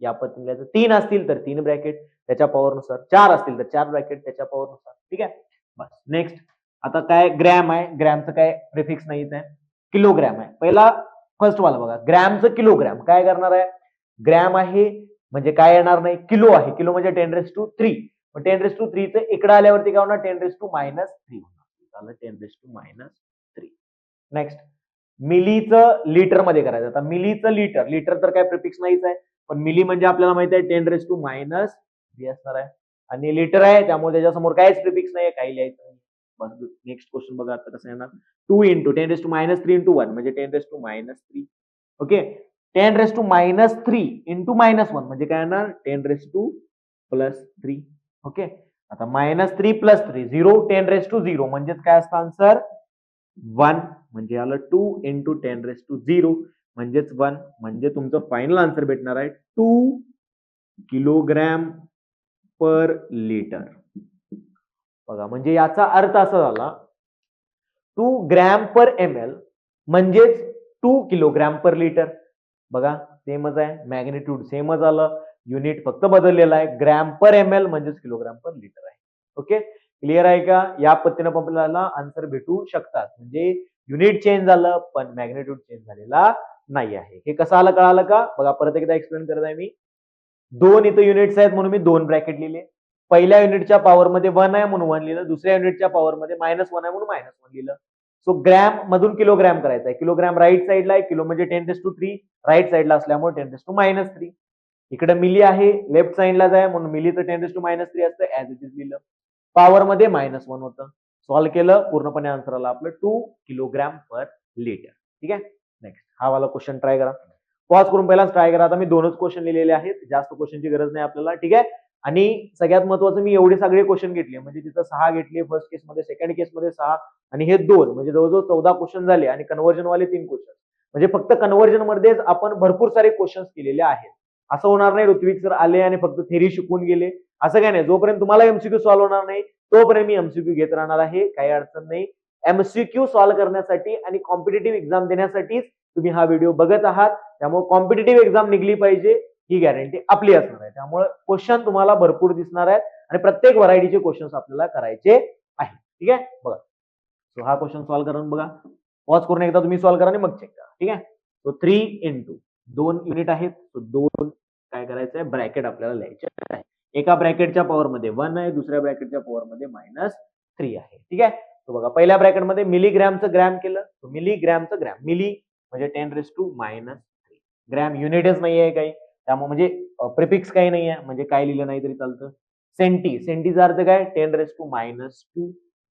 या पद्धतीने, 3 असतील तर 3 ब्रॅकेट त्याच्या पॉवर नुसार, 4 असतील तर 4 ब्रॅकेट त्याच्या पॉवर नुसार. ठीक आहे, बस. नेक्स्ट आता काय ग्रॅम आहे, ग्रॅमचं काय प्रिफिक्स नाहीच आहे, किलोग्रॅम आहे. पहिला फर्स्ट वाला बघा, ग्रॅमचं किलोग्रॅम काय करणार आहे, ग्रॅम आहे म्हणजे काय येणार नाही, किलो आहे, किलो म्हणजे 10⁻³ 10⁻³ चं इकडे आल्यावरती काय होणार, 10⁻³ होणार, 10⁻³ नेक्स्ट मिलीचं लिटर मध्ये करायचं. आता मिलीचं लिटर, लिटर तर काय प्रिफिक्स नाहीच आहे, पण मिली म्हणजे आपल्याला माहिती आहे 10⁻³ असणार आहे, आणि लिटर आहे त्यामुळे त्याच्यासमोर काहीच प्रिफिक्स नाही, काही लिहायचं नाही. नेक्स्ट क्वेश्चन बघा आता कसं येणार, 2 इंटू 10⁻³ इंटू 1 म्हणजे 10⁻³ ओके, 10⁻³ इंटू -1 म्हणजे काय येणार, 10⁻+3 ओके. आता -3 + 3 0, 10⁻0 म्हणजेच काय असतं आन्सर 1 म्हणजे आलं 2 इंटू 10⁻0 म्हणजेच 1 म्हणजे तुमचं फायनल आन्सर भेटणार आहे 2 किलोग्रॅम पर लिटर. बघा म्हणजे याचा अर्थ असा झाला 2 ग्रॅम पर ml म्हणजेच 2 किलोग्रॅम पर लिटर. बघा सेमच आहे, मॅग्निट्यूड सेमच आलं, युनिट फक्त बदललेला आहे, ग्रॅम पर ml म्हणजेच किलोग्रॅम पर लिटर आहे. ओके, क्लिअर आहे का? या पद्धतीने आपल्याला आन्सर भेटू शकतात, म्हणजे युनिट चेंज झालं पण मॅग्निट्यूड चेंज झालेला नाही आहे. हे कसं आलं कळालं का? बघा परत एकदा एक्सप्लेन करत आहे मी. 2 इथं युनिट्स आहेत म्हणून मी 2 ब्रॅकेट लिहिले, पहिल्या युनिटच्या पॉवर मध्ये 1 आहे म्हणून 1 लिहिलं, दुसऱ्या युनिटच्या पॉवर मध्ये -1 आहे म्हणून -1 लिहिलं. सो ग्रॅम मधून किलोग्रॅम करायचा आहे, किलोग्रॅम राईट साईडला आहे, किलो म्हणजे 10⁻³ राईट साईडला असल्यामुळे 10⁻³ इकडे मिली आहे लेफ्ट साईडला आहे म्हणून मिलीचं 10⁻³ असतं, ऍज इट इज लिहिलं, पॉवर मध्ये -1 होतं. सॉल्व्ह केलं पूर्णपणे आन्सर आला आपलं 2 किलोग्रॅम पर लिटर. ठीक आहे, नेक्स्ट हा वाला क्वेश्चन ट्राय करा, पॉज करून पहिला ट्राय करा. आता मी 2च क्वेश्चन लिहिलेले आहेत, जास्त क्वेश्चनची गरज नाही आपल्याला. ठीक आहे, आणि सगळ्यात महत्वाचं मी एवढे सगळे क्वेश्चन घेतले, म्हणजे तिथं 6 घेतले फर्स्ट केसमध्ये, सेकंड केसमध्ये 6 आणि हे 2 म्हणजे जवळजवळ 14 क्वेश्चन झाले, आणि कन्व्हर्जन वाले 3 क्वेश्चन, म्हणजे फक्त कन्व्हर्जन मध्येच आपण भरपूर सारे क्वेश्चन केलेले आहेत. असं होणार नाही ऋत्विक सर आले आणि फक्त थेरी शिकून गेले, असं काय नाही. जोपर्यंत तुम्हाला एमसीक्यू सॉल्व्ह होणार नाही तोपर्यंत मी एमसीक्यू घेत राहणार आहे, काही अडचण नाही. एमसीक्यू सॉल्व्ह करण्यासाठी आणि कॉम्पिटिटिव्ह एक्झाम देण्यासाठीच तुम्ही हा व्हिडिओ बघत आहात, त्यामुळे कॉम्पिटिटिव्ह एक्झाम निघली पाहिजे ही गॅरंटी आपली असणार आहे. त्यामुळे क्वेश्चन तुम्हाला भरपूर दिसणार आहेत आणि प्रत्येक व्हरायटीचे क्वेश्चन आपल्याला करायचे आहेत. ठीक आहे, बघा सो हा क्वेश्चन सॉल्व्ह करून बघा, पॉज करून एकदा तुम्ही सॉल्व्ह करा आणि मग चेक करा. ठीक आहे, सो 3 इंटू 2 युनिट आहेत, सो 2 काय करायचं आहे, ब्रॅकेट आपल्याला लिहायचे आहे. एका ब्रॅकेटच्या पॉवर मध्ये 1 आहे, दुसऱ्या ब्रॅकेटच्या पॉवर मध्ये -3 आहे. ठीक आहे, तो बघा पहिल्या ब्रॅकेट मध्ये मिलीग्रॅमचं ग्रॅम केलं, मिलीग्रॅमचं ग्रॅम, मिली म्हणजे 10⁻³ ग्रॅम युनिटच नाही आहे काही, त्यामुळे म्हणजे प्रिफिक्स काही नाही आहे, म्हणजे काय लिहिलं नाही तरी चालतं. सेंटी, सेंटीचा अर्थ काय 10⁻²,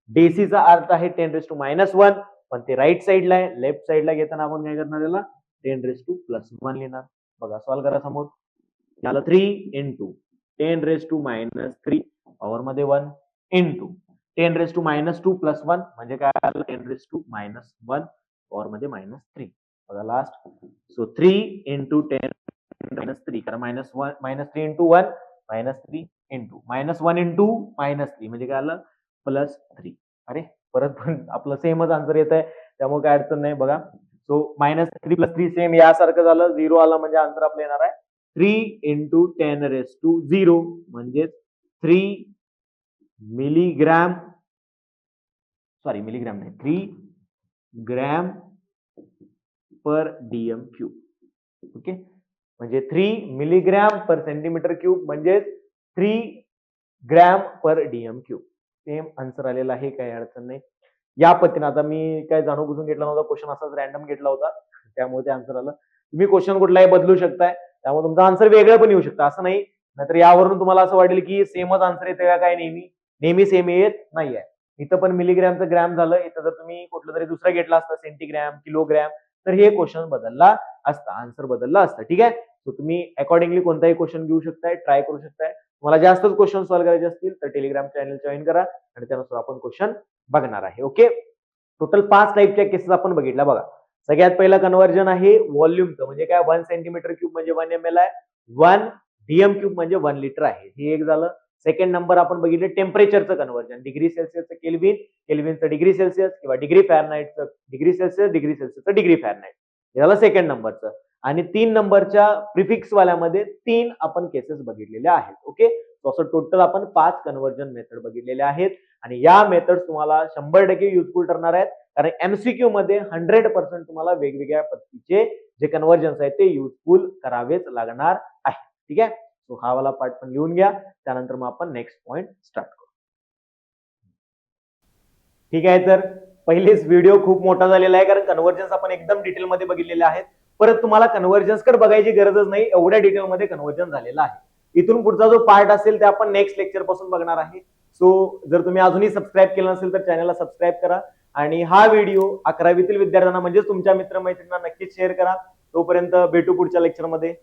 डेसीचा अर्थ आहे 10⁻1, पण ते राईट साईडला आहे, लेफ्ट साईडला घेताना आपण काय करणार याला 10⁻+1 लिहिणार. बघा सॉल्व्ह करा समोर, याला 3 इंटू 10⁻³ पॉवर मध्ये 1 इंटू 10⁻² + 1 म्हणजे काय आलं 10⁻1 पॉवर मध्ये -3. बघा लास्ट, सो 3 इंटू 10⁻³ कारण -3 इंटू 1 -3 इंटू -1 इंटू -3 म्हणजे काय आलं +3. अरे परत पण आपलं सेमच आन्सर येत आहे, त्यामुळे काय अडचण नाही. बघा सो -3 + 3 सेम यासारखं झालं, 0 आला म्हणजे आन्सर आपलं येणार आहे 3 इंटू 10⁻0 म्हणजे 3 मिलीग्रॅम, सॉरी मिलीग्रॅम नाही, 3 ग्रॅम पर dm³. ओके, म्हणजे 3 मिलीग्रॅम पर सेंटीमीटर क्यूब म्हणजे 3 gram per dm³. Same answer आलेला आहे, काही अडचण नाही. या पद्धतीने आता मी काय जाणून बुजून घेतला नव्हता, क्वेश्चन असाच रॅन्डम घेतला होता, त्यामुळे ते आन्सर आलं. तुम्ही क्वेश्चन कुठलाही बदलू शकताय, त्यामुळे तुमचा आन्सर वेगळं पण येऊ शकतं, असं नाही. नाहीतर यावरून तुम्हाला असं वाटेल की सेमच आन्सर येते का काय, नेहमी सेम येत नाहीये. इथं पण मिलीग्रॅमचं ग्रॅम झालं, इथं जर तुम्ही कुठलं तरी दुसरं घेतला असता सेंटीग्रॅम, किलोग्रॅम, तर हे क्वेश्चन बदलला असता, आन्सर बदलला असतं. ठीक आहे, सो तुम्ही अकॉर्डिंगली कोणताही क्वेश्चन घेऊ शकताय, ट्राय करू शकताय. तुम्हाला जास्तच क्वेश्चन सॉल्व्ह करायचे असतील तर टेलिग्राम चॅनल जॉईन करा आणि त्यानुसार आपण क्वेश्चन बघणार आहे. ओके, टोटल 5 टाईपच्या केसेस आपण बघितल्या बघा. सगळ्यात पहिलं कन्व्हर्जन आहे व्हॉल्यूमचं, म्हणजे काय 1 सेंटीमीटर क्यूब म्हणजे 1 ml आहे, 1 डीएम क्यूब म्हणजे 1 लिटर आहे. हे एक झालं. सेकंड नंबर आपण बघितलं टेम्परेचरचं कन्व्हर्जन, डिग्री सेल्सिअसचं केल्विन, केल्विनचं डिग्री सेल्सिअस किंवा डिग्री फॅरनहाइटचं डिग्री सेल्सिअस, डिग्री सेल्सिअसचं डिग्री फॅरनहाइट. हे झालं सेकंड नंबरचं. आणि 3 नंबरच्या प्रिफिक्स वाल्यामध्ये 3 आपण केसेस बघितलेल्या आहेत. ओके, असं टोटल आपण 5 कन्व्हर्जन मेथड बघितलेले आहेत आणि या मेथड तुम्हाला 100% युजफुल ठरणार आहेत, कारण एमसीक्यू मध्ये 100% तुम्हाला वेगवेगळ्या पद्धतीचे जे कन्व्हर्जन्स आहेत ते युजफुल करावेच लागणार आहे. ठीक आहे, सो हा वाला पार्ट पण लिहून घ्या, त्यानंतर मग आपण नेक्स्ट पॉइंट स्टार्ट करू. ठीक आहे, तर पहिलेच व्हिडिओ खूप मोठा झालेला आहे, कारण कन्व्हर्जन्स आपण एकदम डिटेलमध्ये बघितलेले आहेत. परत तुम्हाला कन्व्हर्जन्स कडे बघायची गरजच नाही, एवढ्या डिटेलमध्ये कन्व्हर्जन झालेलं आहे. इथून पुढचा जो पार्ट असेल ते आपण नेक्स्ट लेक्चर पासून बघणार आहे. सो जर तुम्ही अजूनही सबस्क्राईब केलं नसेल तर चॅनलला सबस्क्राईब करा आणि हा व्हिडिओ 11वीतील विद्यार्थ्यांना म्हणजेच तुमच्या मित्रमैत्रिणींना नक्कीच शेअर करा. तोपर्यंत भेटू पुढच्या लेक्चरमध्ये.